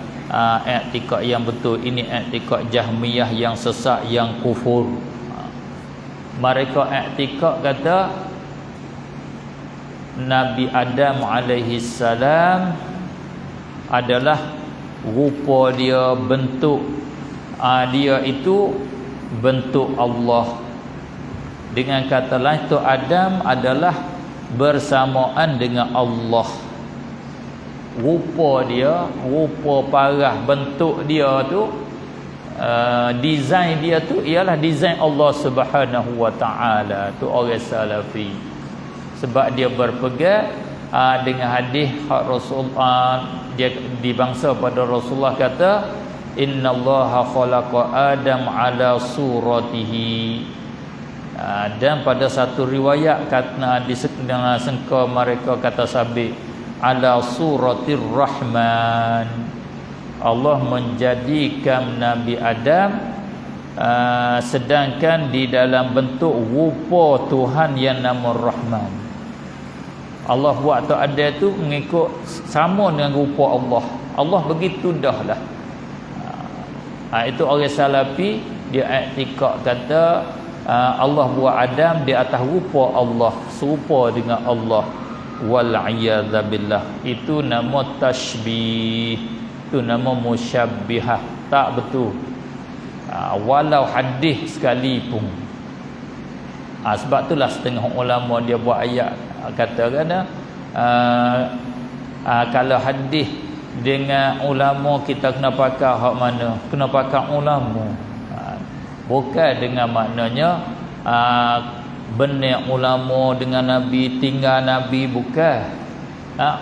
i'tiqad yang betul, ini i'tiqad Jahmiyah yang sesat, yang kufur. Mereka i'tiqad kata Nabi Adam alaihi salam adalah rupa dia, bentuk dia itu bentuk Allah. Dengan kata lain, tu Adam adalah bersamaan dengan Allah. Rupa dia, rupa parah, bentuk dia tu, design dia tu ialah design Allah Subhanahu wa taala. Tu orang salafi, sebab dia berpegang dengan hadis hak Rasulullah. Dia dibangsa pada Rasulullah kata, innallaha khalaqa Adam ala suratihi. Dan pada satu riwayat kata di sengka mereka kata sabit ala suratir rahman. Allah menjadikan Nabi Adam sedangkan di dalam bentuk rupa Tuhan yang nama Rahman. Allah buat tu ada tu mengikut sama dengan rupa Allah. Allah begitu dah lah. Itu orang salafi, dia i'tiqad kata Allah buat Adam di atas rupa Allah, serupa dengan Allah. Wal a'yadza billah. Itu nama tashbih, itu nama musyabbihah. Tak betul. Walau hadis sekalipun. Sebab itulah setengah ulama dia buat ayat kata kan Kalau hadis dengan ulama, kita kena pakai hak mana? Kena pakai ulama. Bukan dengan maknanya benar ulama dengan Nabi, tinggal Nabi, bukan.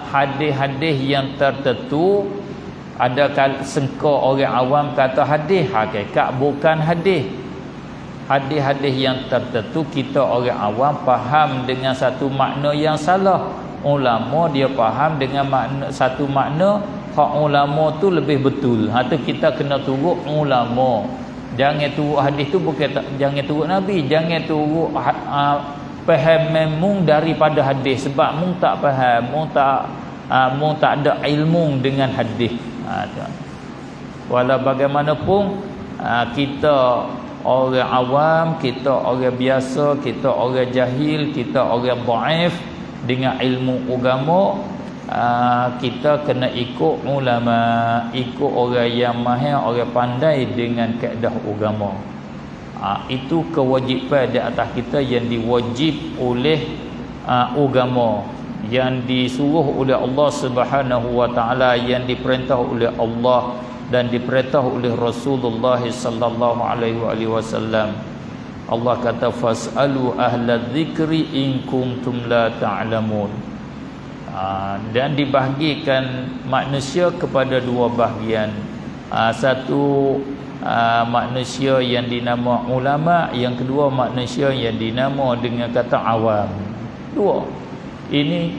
Hadis-hadis yang tertentu ada sengkau orang awam kata hadis, hakikat bukan hadis. Hadis-hadis yang tertentu kita orang awam faham dengan satu makna yang salah. Ulama dia faham dengan satu makna, hak ulama tu lebih betul. Tu kita kena turut ulama. Jangan turut hadis tu, bukan jangan turut Nabi, jangan turut faham memang daripada hadis, sebab mung tak faham, mung tak ada ilmu dengan hadis. Walau bagaimanapun kita orang awam, kita orang biasa, kita orang jahil, kita orang dhaif dengan ilmu agama, kita kena ikut ulama, ikut orang yang mahir, orang pandai dengan kaedah agama. Itu kewajipan di atas kita yang diwajib oleh agama, yang disuruh oleh Allah Subhanahu wa taala, yang diperintah oleh Allah dan diperintah oleh Rasulullah sallallahu alaihi wasallam. Allah kata fasalu ahla dzikri in kuntum la ta'lamun. Dan dibahagikan manusia kepada dua bahagian. Satu manusia yang dinama ulama, yang kedua manusia yang dinama dengan kata awam. Dua. Ini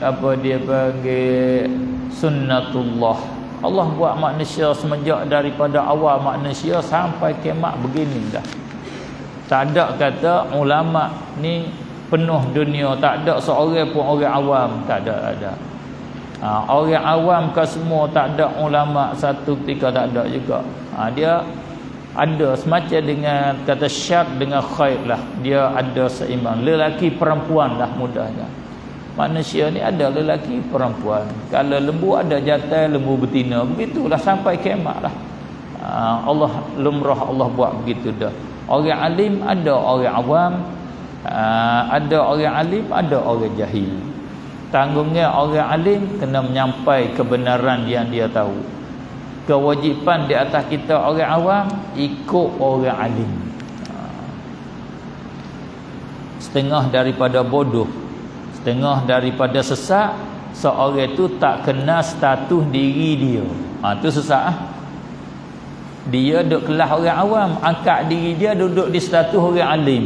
apa dia panggil sunnatullah. Allah buat manusia semenjak daripada awal manusia sampai kiamat begini dah. Tak ada kata ulama ni penuh dunia, tak ada seorang pun orang awam, tak ada. Orang awam ke semua, tak ada ulama satu ketika, tak ada juga. Dia ada semacam dengan kata syar dengan khair lah, dia ada seimbang. Lelaki perempuan lah mudahnya. Manusia ni ada lelaki perempuan. Kalau lembu ada jantan, lembu betina, begitulah sampai kiamat lah. Allah lumrah, Allah buat begitu dah. Orang alim ada orang awam, ada orang alim, ada orang jahil. Tanggungnya orang alim kena menyampai kebenaran yang dia tahu. Kewajipan di atas kita orang awam ikut orang alim. Setengah daripada bodoh, setengah daripada sesat, seorang itu tak kena status diri dia. Tu sesat. Dia duduk kelas orang awam, angkat diri dia duduk di status orang alim.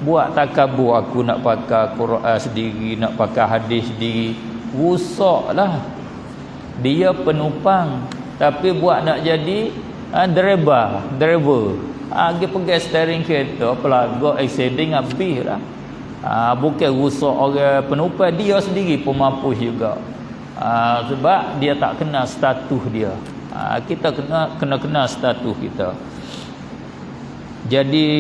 Buat takabur, aku nak pakai Quran sendiri, nak pakai hadis sendiri. Rusaklah. Dia penumpang, tapi buat nak jadi driver. Dia pegang steering kereta, pelagak accident habis lah. Bukan rusak orang penumpang, dia sendiri pun mampus juga. Sebab dia tak kena status dia. Kita kena status kita. Jadi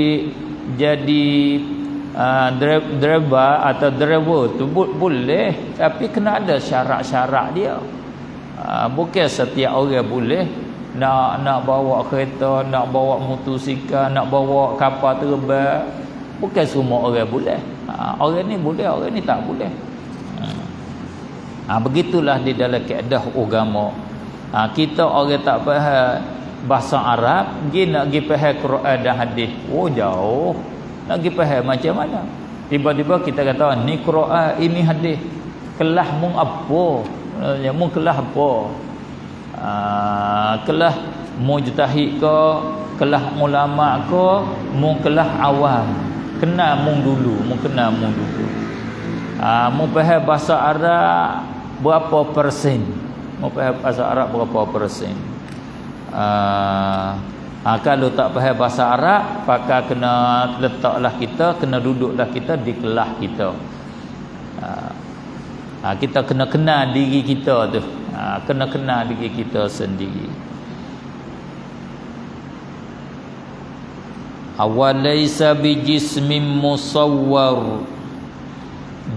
driver atau driver tu boleh, tapi kena ada syarat-syarat dia. Bukan setiap orang boleh nak bawa kereta, nak bawa motosikal, nak bawa kapal terbang. Bukan semua orang boleh. Orang ni boleh, orang ni tak boleh. Begitulah di dalam kaedah agama. Kita orang tak faham bahasa Arab, nak pergi faham Quran dan hadis. Jauh. Nak pergi faham macam mana? Tiba-tiba kita kata ni Quran, ini hadis. Kelas mung apa? Mung kelas apa? Kelas mujtahid ke, kelas ulama ke, mung kelas awam. Kenal mung dulu. Mung faham bahasa Arab berapa persen? Mau faham bahasa Arab berapa persen? Kalau tak faham bahasa Arab, maka kena letaklah kita, kena duduklah kita di kelas kita. Kita kena kenal diri kita tu. Kena kenal diri kita sendiri. Awalaysa bijismim musawwar,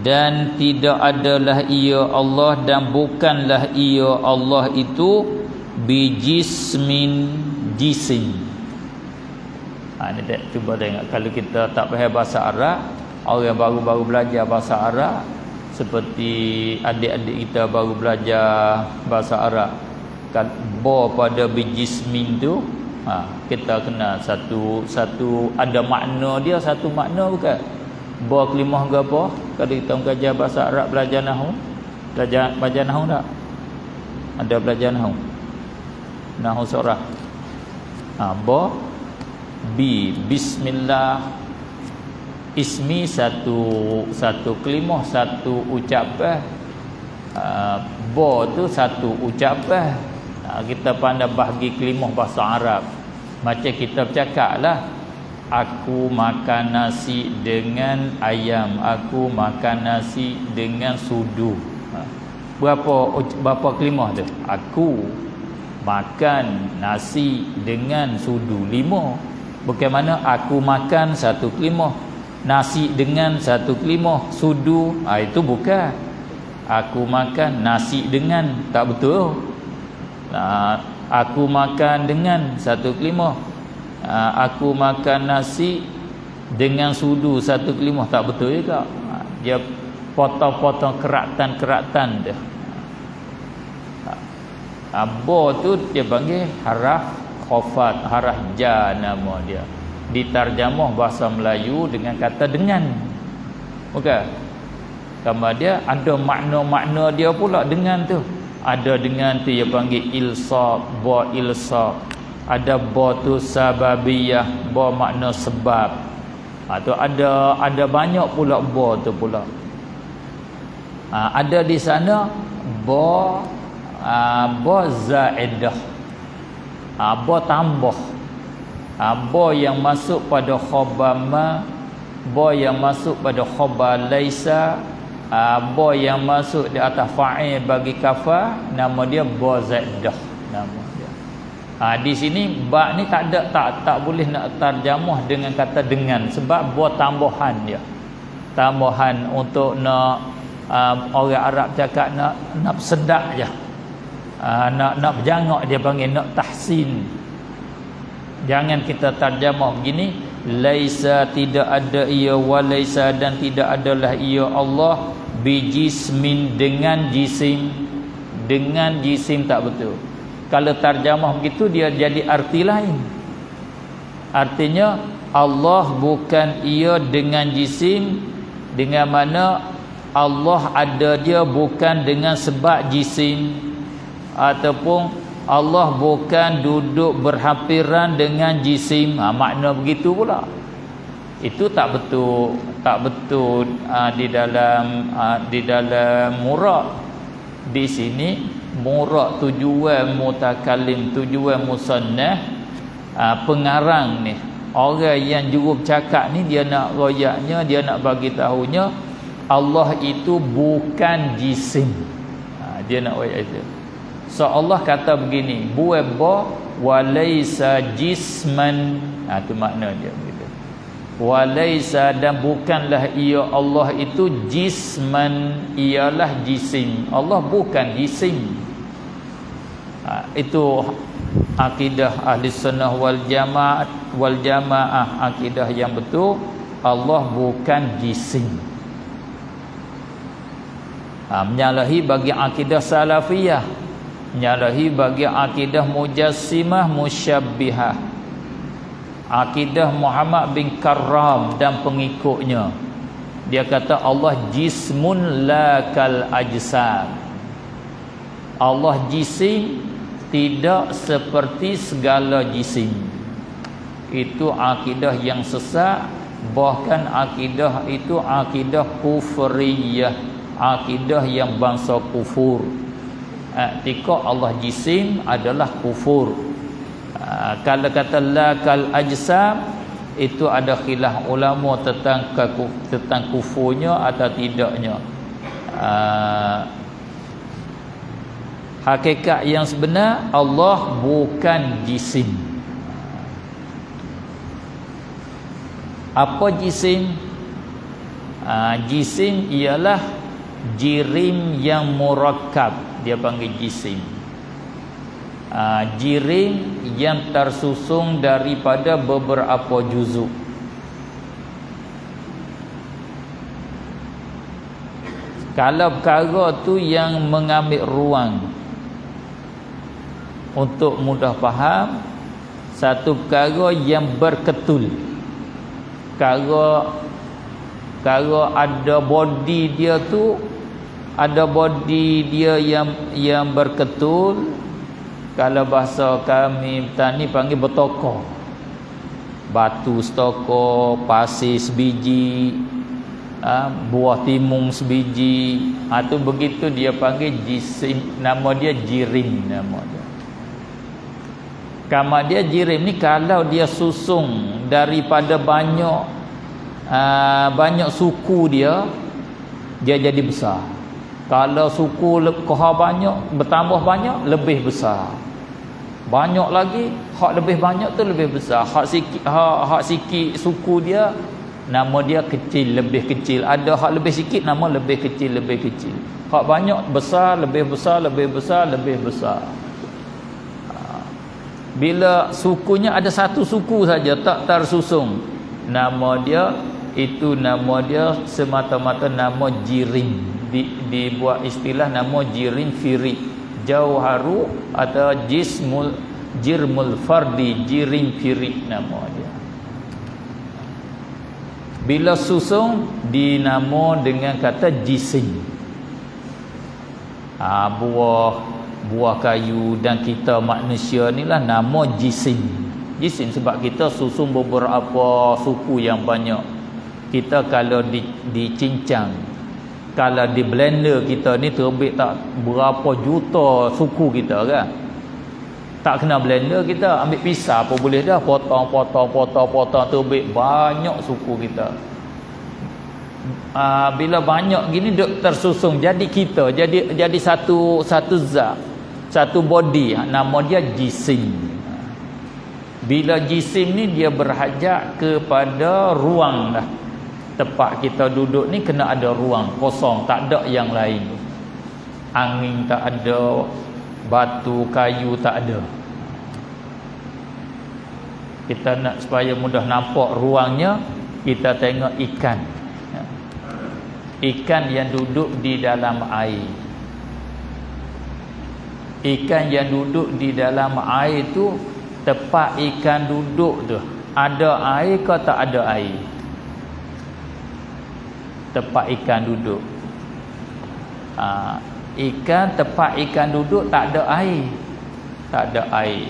dan tidak adalah ia Allah, dan bukanlah ia Allah itu bijismin, jisim. Ni cuba tengok, kalau kita tak faham bahasa Arab, orang baru-baru belajar bahasa Arab, Seperti adik-adik kita baru belajar bahasa Arab kan, ba pada bijismin tu, kita kenal satu ada makna dia, satu makna bukan. Ba kelimah ke apa? Kalau kita belajar bahasa Arab, belajar nahwu, belajar nahwu tak? Ada belajar nahwu? Nahwu surah. Ba bi bismillah, ismi satu kelimah, satu ucapan. Ba tu satu ucapan. Kita pandai bahagi kelimah bahasa Arab. Macam kita bercakap lah, aku makan nasi dengan ayam, aku makan nasi dengan sudu. Berapa kelimah tu? Aku makan nasi dengan sudu, 5. Bagaimana aku makan satu kelimah, nasi dengan satu kelimah, sudu, itu bukan. Aku makan nasi dengan, tak betul. Aku makan dengan satu kelimah, aku makan nasi dengan sudu satu kelimah, tak betul juga. Dia potong-potong keratan dia. Ba tu dia panggil haraf khafat, haraf ja nama dia. Ditarjamah bahasa Melayu dengan kata dengan. Okey. Gambar dia ada makna-makna dia pula dengan tu. Ada dengan tu dia panggil ilsaq, ba ilsaq. Ada ba tu sababiyah, ba makna sebab. Tu ada banyak pula ba tu pula. Ada di sana ba zaidah. Ba tambah. Ba yang masuk pada khabar ma, ba yang masuk pada khabar laisa, ba yang masuk di atas fa'il bagi kafa, nama dia ba zaidah nama dia. Di sini ba ni tak boleh nak terjemah dengan kata dengan, sebab ba tambahan dia. Tambahan untuk nak orang Arab cakap nak sedap je. Nak berjangak, dia panggil nak tahsin. Jangan kita terjemah begini, laisa tidak ada ia, wa laisa dan tidak adalah ia Allah, bijismin dengan jisim. Dengan jisim tak betul. Kalau terjemah begitu dia jadi arti lain. Artinya Allah bukan ia dengan jisim, dengan mana Allah ada dia bukan dengan sebab jisim, ataupun Allah bukan duduk berhampiran dengan jisim. Makna begitu pula. Itu tak betul. Tak betul di dalam murad. Di sini murad tujuan mutakallim, tujuan musannaf, pengarang ni, orang yang juru bercakap ni, dia nak royaknya, dia nak bagi tahunya Allah itu bukan jisim. Dia nak royak itu. So Allah kata begini, buaba walaysa jisman. Itu makna dia begitu. Walaysa dan bukanlah ia Allah itu jisman, ialah jisim. Allah bukan jisim. Itu akidah ahli sunnah wal jamaah, akidah yang betul. Allah bukan jisim. Menyalahi bagi akidah salafiyah, menyalahi bagi akidah mujassimah musyabbihah, akidah Muhammad bin Karram dan pengikutnya. Dia kata Allah jismun la kal ajsam. Allah jisim tidak seperti segala jisim. Itu akidah yang sesat. Bahkan akidah itu akidah kufriyah, akidah yang bangsa kufur. Tika Allah jisim adalah kufur. Kalau kata la kal ajsam, itu ada khilaf ulama tentang kufurnya atau tidaknya. Hakikat yang sebenar, Allah bukan jisim. Apa jisim? Jisim ialah jirim yang murakkab, dia panggil jisim. Jirim yang tersusun daripada beberapa juzuk. Kalau perkara tu yang mengambil ruang, untuk mudah faham, satu perkara yang berketul. Perkara ada body dia tu, ada body dia yang berketul. Kalau bahasa kami petani panggil bertokor. Batu setokor, pasir sebiji, buah timun sebiji. Tu begitu dia panggil jisim, nama dia jirim nama dia. Kamar dia jirim ni kalau dia susung daripada banyak suku dia jadi besar. Kalau suku kohar banyak, bertambah banyak, lebih besar. Banyak lagi, hak lebih banyak tu lebih besar. Hak sikit suku dia, nama dia kecil, lebih kecil. Ada hak lebih sikit, nama lebih kecil, lebih kecil. Hak banyak, besar, lebih besar, lebih besar, lebih besar. Bila sukunya ada satu suku saja, tak tersusung, nama dia semata-mata nama jirim. Dibuat istilah nama jirim firid, jauharu atau jirmul fardi, jirim firid nama dia. Bila susung dinamo dengan kata jisim. Buah kayu dan kita manusia ni lah nama jisim. Jisim sebab kita susung beberapa suku yang banyak. Kita kalau dicincang, kalau di blender kita ni terbit tak berapa juta suku kita kan. Tak kena blender, kita ambil pisau pun boleh dah, potong terbit banyak suku kita. Bila banyak gini duk tersusung jadi kita, jadi satu zat, satu body, nama dia jisim. Bila jisim ni dia berhajat kepada ruang dah. Tempat kita duduk ni kena ada ruang kosong, tak ada yang lain. Angin tak ada, batu, kayu tak ada. Kita nak supaya mudah nampak ruangnya, kita tengok ikan. Ikan yang duduk di dalam air. Ikan yang duduk di dalam air tu, tempat ikan duduk tu, ada air ke tak ada air? Tempat ikan duduk. Tempat ikan duduk tak ada air. Tak ada air.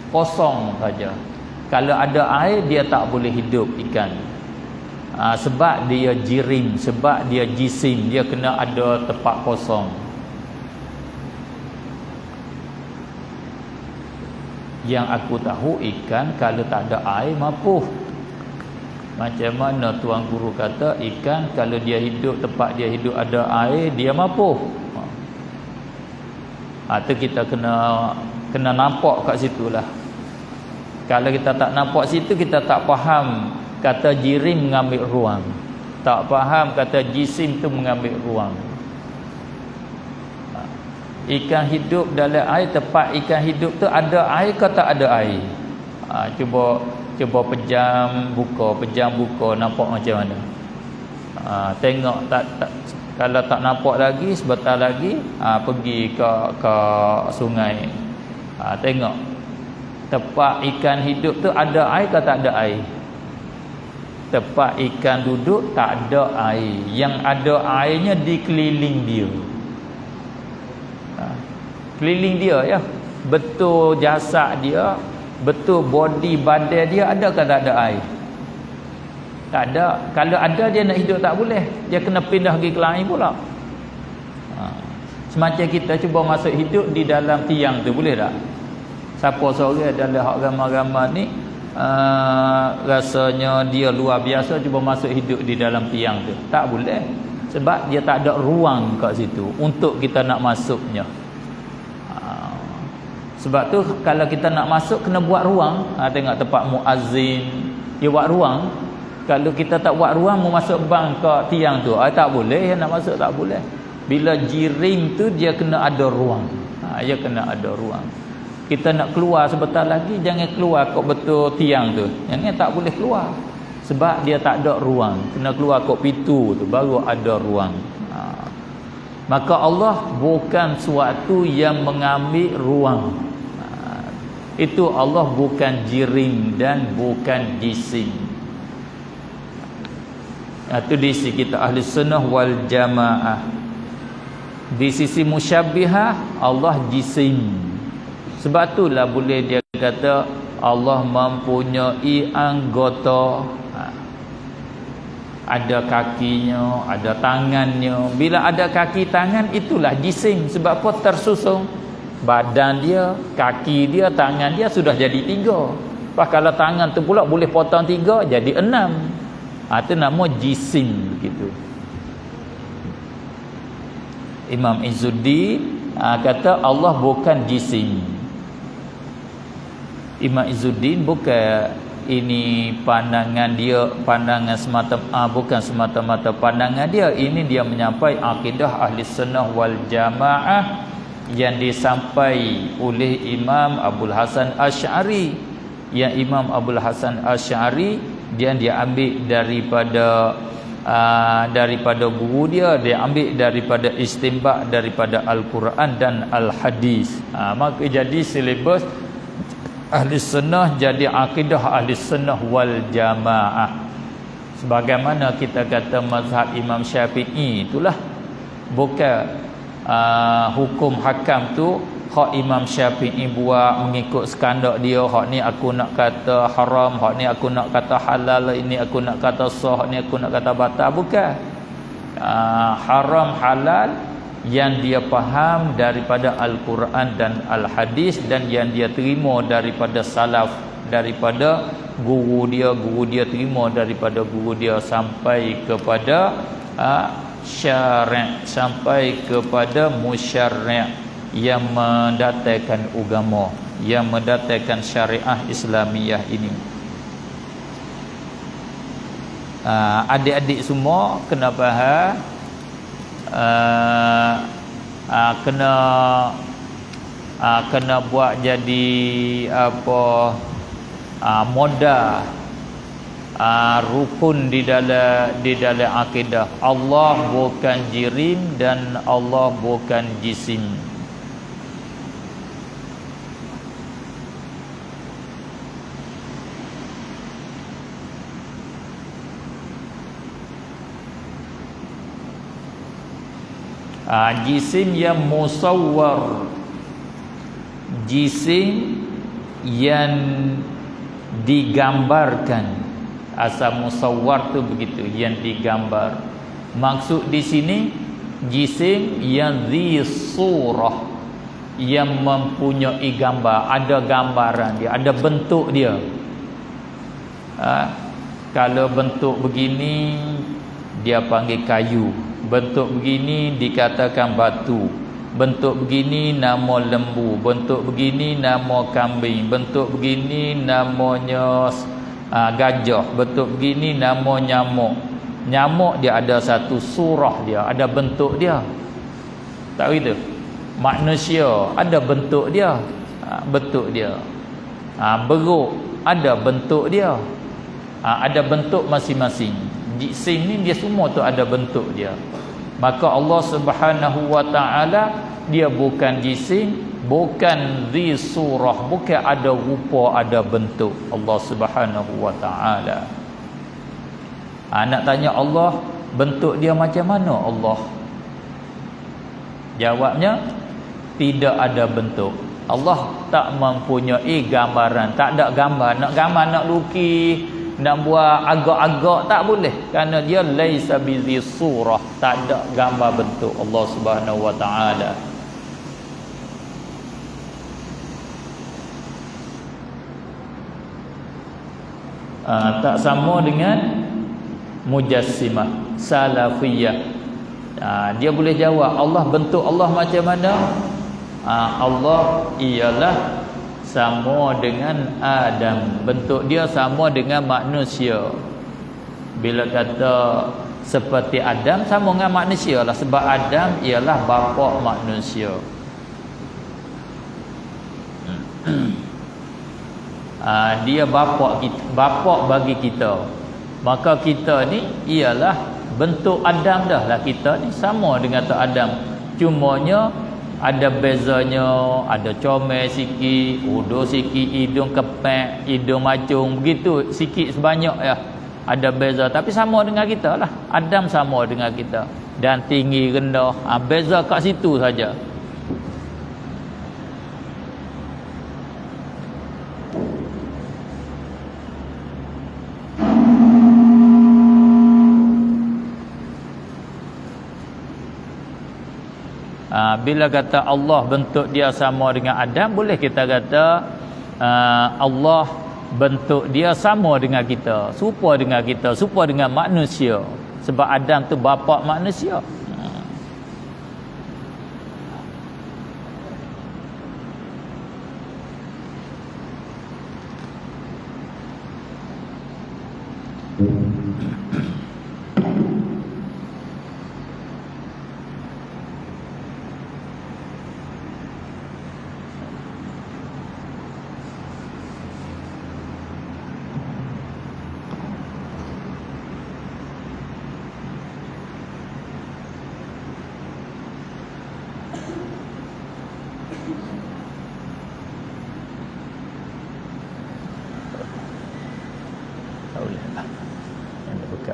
Kosong saja. Kalau ada air dia tak boleh hidup ikan. Sebab dia jirim, sebab dia jisim, dia kena ada tempat kosong. Yang aku tahu ikan kalau tak ada air mapuh. Macam mana tuan guru kata ikan kalau dia hidup, tempat dia hidup ada air, dia mapuh. Tu kita kena nampak kat situlah. Kalau kita tak nampak situ, kita tak faham kata jirim mengambil ruang. Tak faham kata jisim tu mengambil ruang. Ikan hidup dalam air, tempat ikan hidup tu ada air ke tak ada air? Cuba pejam buka nampak macam mana? Tengok tak kalau tak nampak lagi, sebentar lagi pergi ke sungai. Tengok tempat ikan hidup tu ada air ke tak ada air? Tempat ikan duduk tak ada air. Yang ada airnya di keliling dia. Keliling dia ya. Betul jasad dia, betul body badan dia ada ke tak ada air? Tak ada. Kalau ada dia nak hidup tak boleh. Dia kena pindah pergi ke lain pula. Semacam kita cuba masuk hidup di dalam tiang tu, boleh tak? Siapa seorang dalam hak ramai-ramai ni rasanya dia luar biasa cuba masuk hidup di dalam tiang tu. Tak boleh. Sebab dia tak ada ruang kat situ untuk kita nak masuknya. Sebab tu kalau kita nak masuk kena buat ruang. Tengok tempat muazzin, dia buat ruang. Kalau kita tak buat ruang mau masuk bang ke tiang tu, tak boleh, nak masuk tak boleh. Bila jirim tu dia kena ada ruang. Dia kena ada ruang. Kita nak keluar sebentar lagi, jangan keluar kok betul tiang tu. Jangan, tak boleh keluar. Sebab dia tak ada ruang. Kena keluar kok pintu tu baru ada ruang. Maka Allah bukan suatu yang mengambil ruang. Itu Allah bukan jirim dan bukan jisim. Itu di sisi kita ahli sunnah wal jamaah. Di sisi musyabbihah Allah jisim. Sebab itulah boleh dia kata Allah mempunyai anggota, ada kakinya, ada tangannya. Bila ada kaki tangan, itulah jisim. Sebab apa? Tersusun badan dia, kaki dia, tangan dia sudah jadi 3. Lepas kalau tangan tu pula boleh potong 3 jadi 6. Itu nama jisim begitu. Imam Izzuddin kata Allah bukan jisim. Imam Izzuddin bukan ini pandangan dia, pandangan bukan semata-mata pandangan dia. Ini dia menyampaikan akidah ahli sunnah wal jamaah yang disampaikan oleh Imam Abdul Hasan Asy'ari. Yang Imam Abdul Hasan Asy'ari dia ambil daripada guru dia ambil daripada istinbat daripada Al-Quran dan Al-Hadis. Maka jadi silibus ahli sunnah jadi akidah ahli sunnah wal jamaah. Sebagaimana kita kata mazhab Imam Syafi'i, itulah bukan hukum hakam tu hak Imam Syafi'i buat mengikut sekandak dia. Hak ni aku nak kata haram, hak ni aku nak kata halal, ini aku nak kata sah, hak ni aku nak kata batal. Bukan. Haram halal yang dia faham daripada Al-Quran dan Al-Hadis, dan yang dia terima daripada salaf, daripada guru dia terima daripada guru dia sampai kepada syari', sampai kepada musyarri' yang mendatangkan agama, yang mendatangkan syariah Islamiyah ini. Adik-adik semua kena faham, kena buat jadi apa, modal rukun di dalam akidah. Allah bukan jirim dan Allah bukan jisim. Jisim yang musawwar, jisim yang digambarkan. Asal musawwar tu begitu, yang digambar. Maksud di sini jisim yang zi surah, yang mempunyai gambar, ada gambaran dia, ada bentuk dia. Kalau bentuk begini dia panggil kayu, bentuk begini dikatakan batu, bentuk begini nama lembu, bentuk begini nama kambing, bentuk begini namanya gajah, bentuk begini nama nyamuk. Nyamuk dia ada satu surah dia, ada bentuk dia. Tak begitu? Manusia ada bentuk dia, bentuk dia. Beruk ada bentuk dia, ada bentuk masing-masing. Jisim ni dia semua tu ada bentuk dia. Maka Allah Subhanahu wa taala dia bukan jisim, bukan zi surah, bukan ada rupa, ada bentuk. Allah Subhanahu wa taala. Nak tanya Allah bentuk dia macam mana? Allah jawabnya tidak ada bentuk. Allah tak mempunyai gambaran, tak ada gambar. Nak gambar, nak lukis, nak buat agak-agak tak boleh, kerana dia laisa bizi surah, tak ada gambar bentuk Allah Subhanahu wa taala. Tak sama dengan mujassimah salafiyah. Dia boleh jawab Allah, bentuk Allah macam mana? Allah ialah sama dengan Adam, bentuk dia sama dengan manusia. Bila kata seperti Adam, sama dengan manusia lah, sebab Adam ialah bapa manusia. Dia bapa bagi kita. Maka kita ni ialah bentuk Adam dah lah. Kita ni sama dengan tu Adam. Cumanya ada bezanya, ada comel sikit, uduk sikit, hidung kepek, hidung macung, begitu sikit sebanyak ya. Ada beza tapi sama dengan kita lah. Adam sama dengan kita. Dan tinggi rendah, beza kat situ saja. Bila kata Allah bentuk dia sama dengan Adam, boleh kita kata Allah bentuk dia sama dengan kita, serupa dengan kita, serupa dengan manusia. Sebab Adam tu bapa manusia.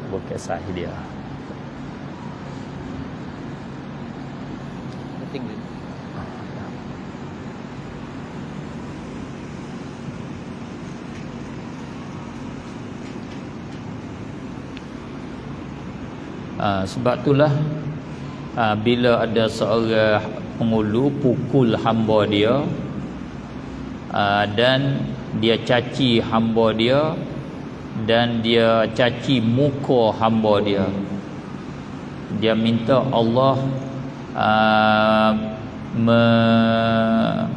Buka sahih dia. Penting dia. Sebab itulah bila ada seorang pengulu pukul hamba dia dan dia caci hamba dia dan dia caci muka hamba dia, dia minta Allah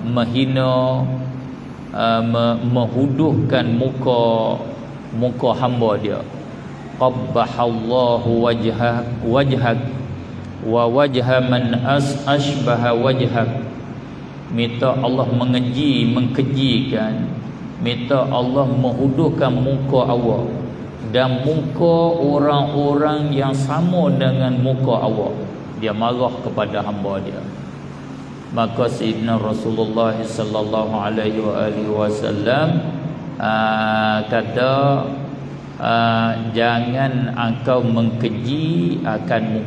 menghina, mehuduhkan muka hamba dia. Qabbahallahu wajhak wa wajha man ashbaha wajhak. Minta Allah mengkejikan, minta Allah menghuduhkan muka awak dan muka orang-orang yang sama dengan muka awak. Dia marah kepada hamba dia. Maka Sayyidina Rasulullah sallallahu alaihi wasallam kata, jangan engkau mengkeji akan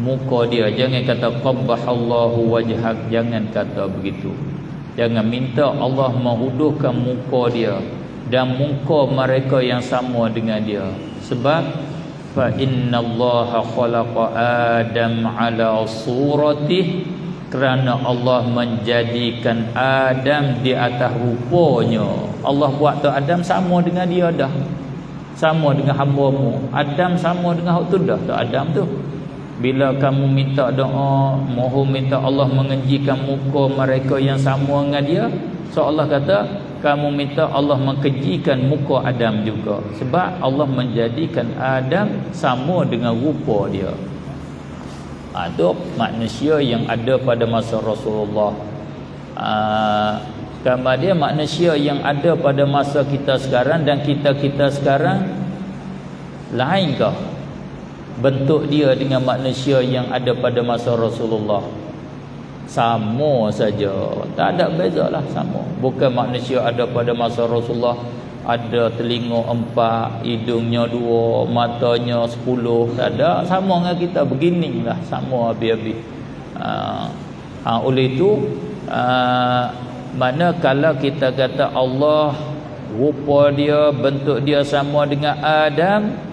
muka dia. Jangan kata qabbahallahu wajhak, jangan kata begitu. Jangan minta Allah menghuduhkan muka dia dan muka mereka yang sama dengan dia. Sebab fa innallaha khalaqa Adam ala suratihi, kerana Allah menjadikan Adam di atas rupanya. Allah buat tu Adam sama dengan dia dah, sama dengan hamba-Mu. Adam sama dengan hak tu dah tu Adam tu. Bila kamu minta doa, mohon minta Allah mengejikan muka mereka yang sama dengan dia, so Allah kata kamu minta Allah mengejikan muka Adam juga. Sebab Allah menjadikan Adam sama dengan rupa dia. Itu manusia yang ada pada masa Rasulullah. Gambar dia manusia yang ada pada masa kita sekarang dan kita sekarang lainkah bentuk dia dengan manusia yang ada pada masa Rasulullah? Sama saja, tak ada bezalah, sama. Bukan manusia ada pada masa Rasulullah ada telinga 4, hidungnya 2, matanya 10, tak ada. Sama dengan kita, beginilah, sama habis-habis. Oleh itu mana kalau kita kata Allah rupa dia, bentuk dia sama dengan Adam,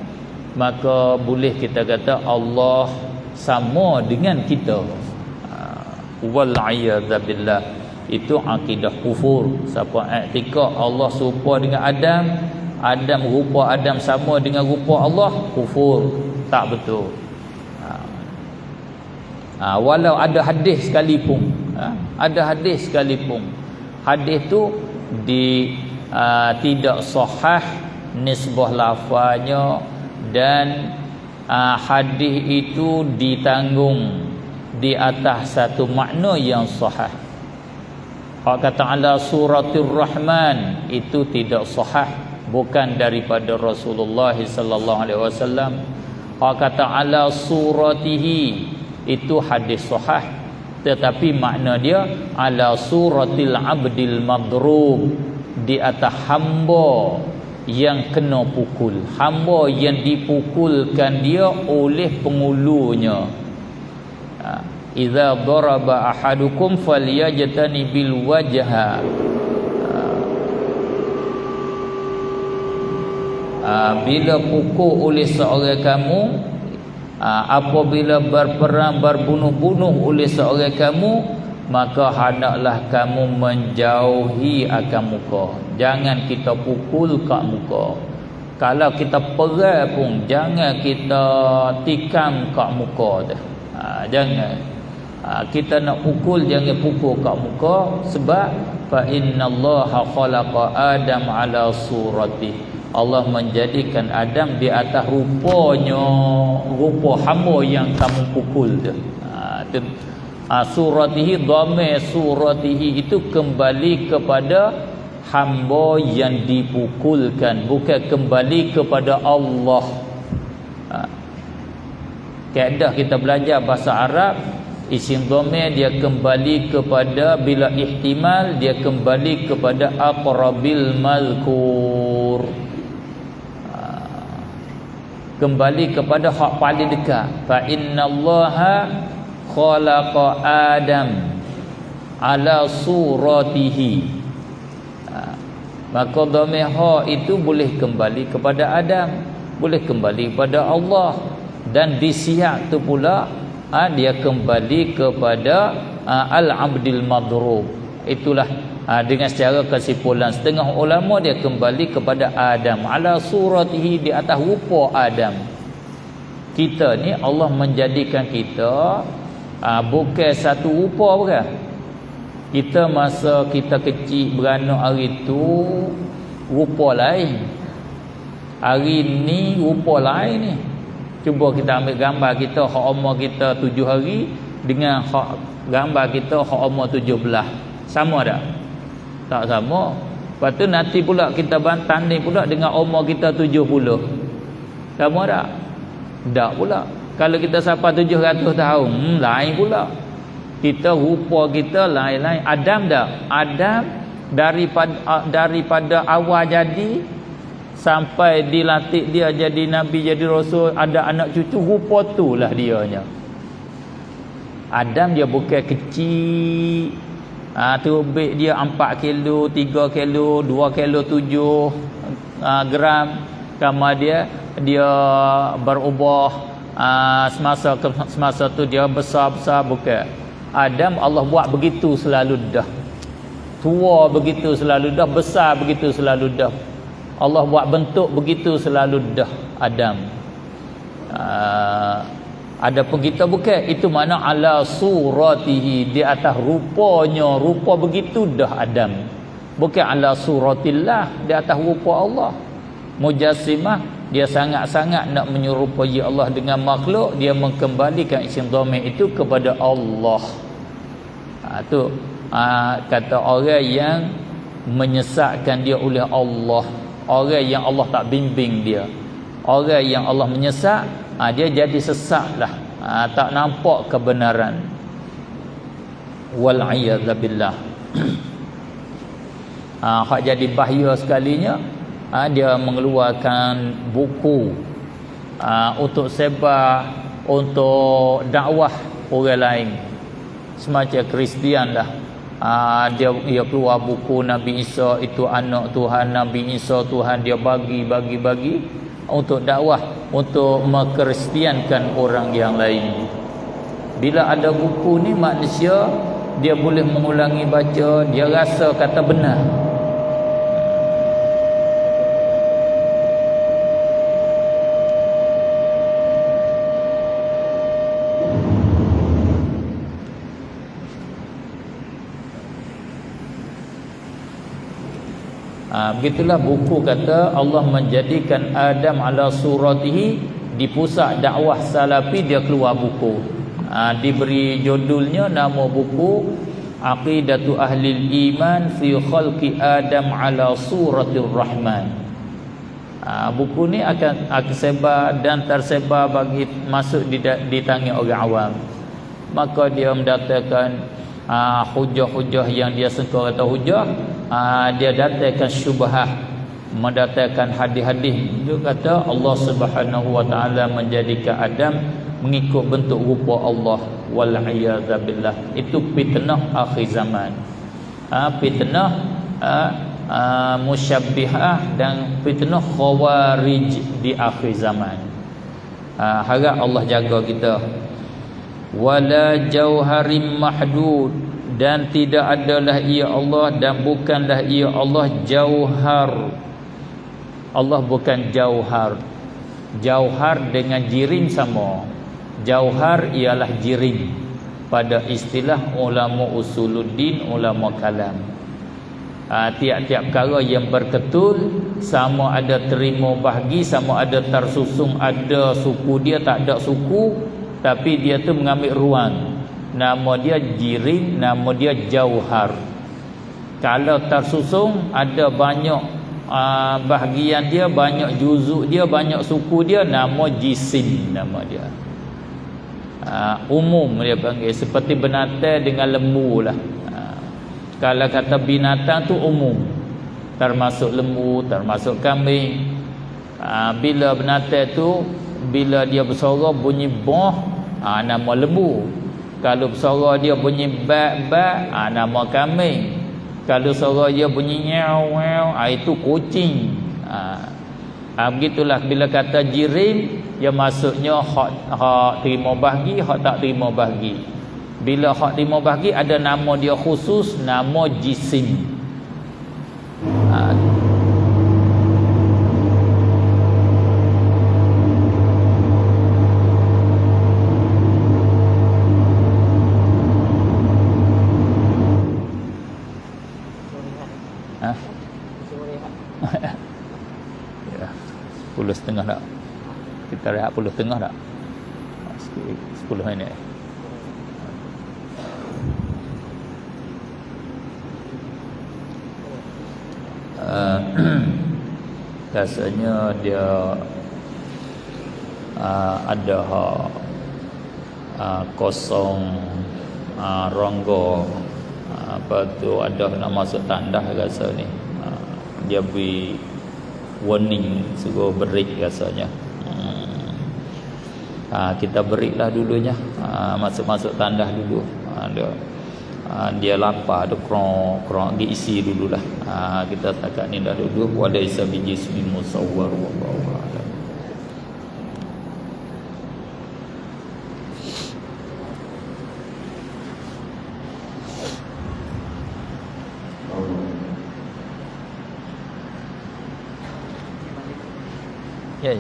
maka boleh kita kata Allah sama dengan kita. Wal a'yadzabillah. Itu akidah kufur. Siapa i'tikad Allah serupa dengan Adam, Adam rupa Adam sama dengan rupa Allah, kufur. Tak betul. Walau ada hadis sekalipun, ada hadis sekalipun, hadis tu tidak sahih nisbah lafaznya, dan hadis itu ditanggung di atas satu makna yang sahih. Hak kata ala suratul Rahman itu tidak sahih, bukan daripada Rasulullah sallallahu alaihi wasallam. Hak kata ala suratihi Itu hadis sahih, tetapi makna dia ala suratil abdil madrub, di atas hamba yang kena pukul, hamba yang dipukulkan dia oleh pengulunya. Idza daraba ahadukum falyajtani bil wajha. Bila pukul oleh seorang kamu, apabila berperang berbunuh-bunuh oleh seorang kamu, maka hendaklah kamu menjauhi akan muka. Jangan kita pukul kat muka. Kalau kita perang pun jangan kita tikam kat muka dah. Jangan. Kita nak pukul, jangan pukul kat muka. Sebab fa innallaha khalaqa Adam ala surati, Allah menjadikan Adam di atas rupanya, rupa hamba yang kamu pukul tu. Suratihi, dhamir suratihi itu kembali kepada hamba yang dipukulkan, bukan kembali kepada Allah. Kaedah kita belajar bahasa Arab, isim dhamir dia kembali kepada, bila ihtimal dia kembali kepada aqrabil mazkur, kembali kepada hak paling dekat. Fa innallaha khalaqa Adam ala suratihi. Maka dhamir ha itu boleh kembali kepada Adam, boleh kembali kepada Allah, dan di siyak tu pula dia kembali kepada al-abdil madrub. Itulah dengan secara kesimpulan setengah ulama dia kembali kepada Adam ala suratihi, di atas rupa Adam. Kita ni Allah menjadikan kita bukan satu rupa, bukan. Kita masa kita kecil beranak hari tu rupa lain, hari ni rupa lain ni. Cuba kita ambil gambar kita hak umur kita 7 hari dengan hak gambar kita hak umur 17. Sama tak? Tak sama. Lepas tu nanti pula kita tanding pula dengan umur kita 70. Sama tak? Tak pula. Kalau kita sampai 700 tahun, lain pula. Kita rupa kita lain-lain. Adam tak? Adam daripada awal jadi sampai dilatih dia jadi nabi, jadi rasul, ada anak cucu, rupa tulah dianya. Adam dia bukan kecil. Tubik dia 4 kilo, 3 kilo, 2 kilo 7 gram. Kamar dia berubah. Semasa tu dia besar-besar, bukan. Adam Allah buat begitu selalu dah. Tua begitu selalu dah, besar begitu selalu dah. Allah buat bentuk begitu selalu dah Adam. Adapun kita bukan, itu makna ala suratihi, di atas rupanya, rupa begitu dah Adam. Bukan ala suratillah, di atas rupa Allah. Mujassimah dia sangat-sangat nak menyerupai Allah dengan makhluk, dia mengembalikan isim dhamir itu kepada Allah. Tu kata orang yang menyesatkan dia oleh Allah, orang yang Allah tak bimbing dia, orang yang Allah menyesat, dia jadi sesatlah, tak nampak kebenaran. Wal a'yadzabillah. Hak jadi bahaya sekalinya, dia mengeluarkan buku untuk sebar, untuk dakwah orang lain, semacam Kristian lah. Dia keluar buku Nabi Isa itu anak Tuhan, Nabi Isa Tuhan, dia bagi untuk dakwah, untuk mengkristiankan orang yang lain. Bila ada buku ni, manusia dia boleh mengulangi baca, dia rasa kata benar. Begitulah buku kata Allah menjadikan Adam ala suratihi. Di pusat dakwah salafi dia keluar buku, diberi judulnya, nama buku Aqidatu Ahlil Iman fi Khalqi Adam ala Suratir Rahman. Buku ni akan sebar dan tersebar bagi masuk di tangan orang awam. maka dia mendatangkan hujah-hujah yang dia sangka kata hujah, dia datangkan syubhah, mendatangkan hadis-hadis. Dia kata Allah Subhanahu wa taala menjadikan Adam mengikut bentuk rupa Allah, wal iyadzabillah. Itu fitnah akhir zaman. Fitnah musyabbihah dan fitnah khawarij di akhir zaman. Harap Allah jaga kita. Wala jauharim mahdud, dan tidak adalah ia Allah dan bukanlah ia Allah jauhar. Allah bukan jauhar. Jauhar dengan jirim sama. Jauhar ialah jirim pada istilah ulama usuluddin, ulama kalam. Tiap-tiap perkara yang berketul, sama ada terima bahagi, sama ada tersusung, ada suku dia, tak ada suku, tapi dia tu mengambil ruang. Nama dia jirim, nama dia jauhar. Kalau tersusung, ada banyak bahagian dia, banyak juzuk dia, banyak suku dia, nama jisim nama dia. Umum dia panggil, seperti binatang dengan lembu lah. Kalau kata binatang tu umum, termasuk lembu, termasuk kambing. Bila binatang tu, bila dia bersuara bunyi boh, nama lembu. Kalau bersuara dia bunyi bak-bak, nama kambing. Kalau suara dia bunyi nyaw, itu kucing. Begitulah bila kata jirim, ya maksudnya hak terima bahagi, hak tak terima bahagi. Bila hak terima bahagi ada nama dia khusus, nama jisim. Ya, 10.30 tak? Kita rehat 10.30 tak? 10 minit. Rasanya dia ada kosong rongga, apa tu, ada nak masuk tandah rasa ni. Dia beri warning, suruh break rasanya. Kita break lah dulunya. Masuk-masuk tandah dulu. Dia lapar, ada krong diisi dululah. Kita takat ni dah dulu. Walaysa bijismin musawwar wallahu a'lam. Ya.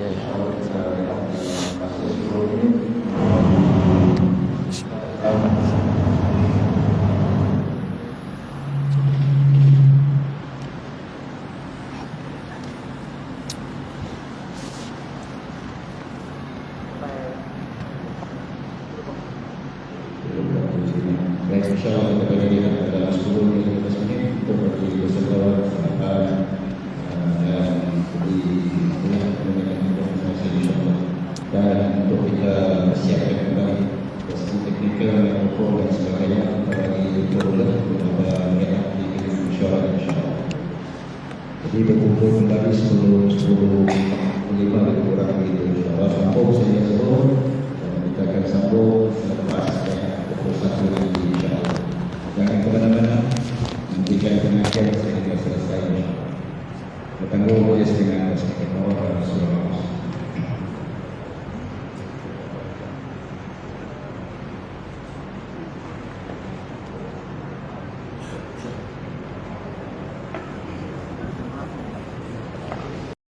InsyaAllah kita bagi dalam 10-15 minit untuk bagi bersetelah dan menggunakan informasi insyaAllah, dan untuk kita persiapkan kembali sesi teknikal yang ukur dan sebagainya kita bagi turunlah kepada mereka di insyaAllah. Jadi berkumpul kembali sebelum 10.45 lebih kurang begitu insyaAllah. Sambung saja sebelum dan kita akan sambung selepas pukul 1 lagi insyaAllah. Jangan kemana-mana, nantikan pengajian sehingga selesai insyaAllah. Bertanggung jawab dengan Rasulullah.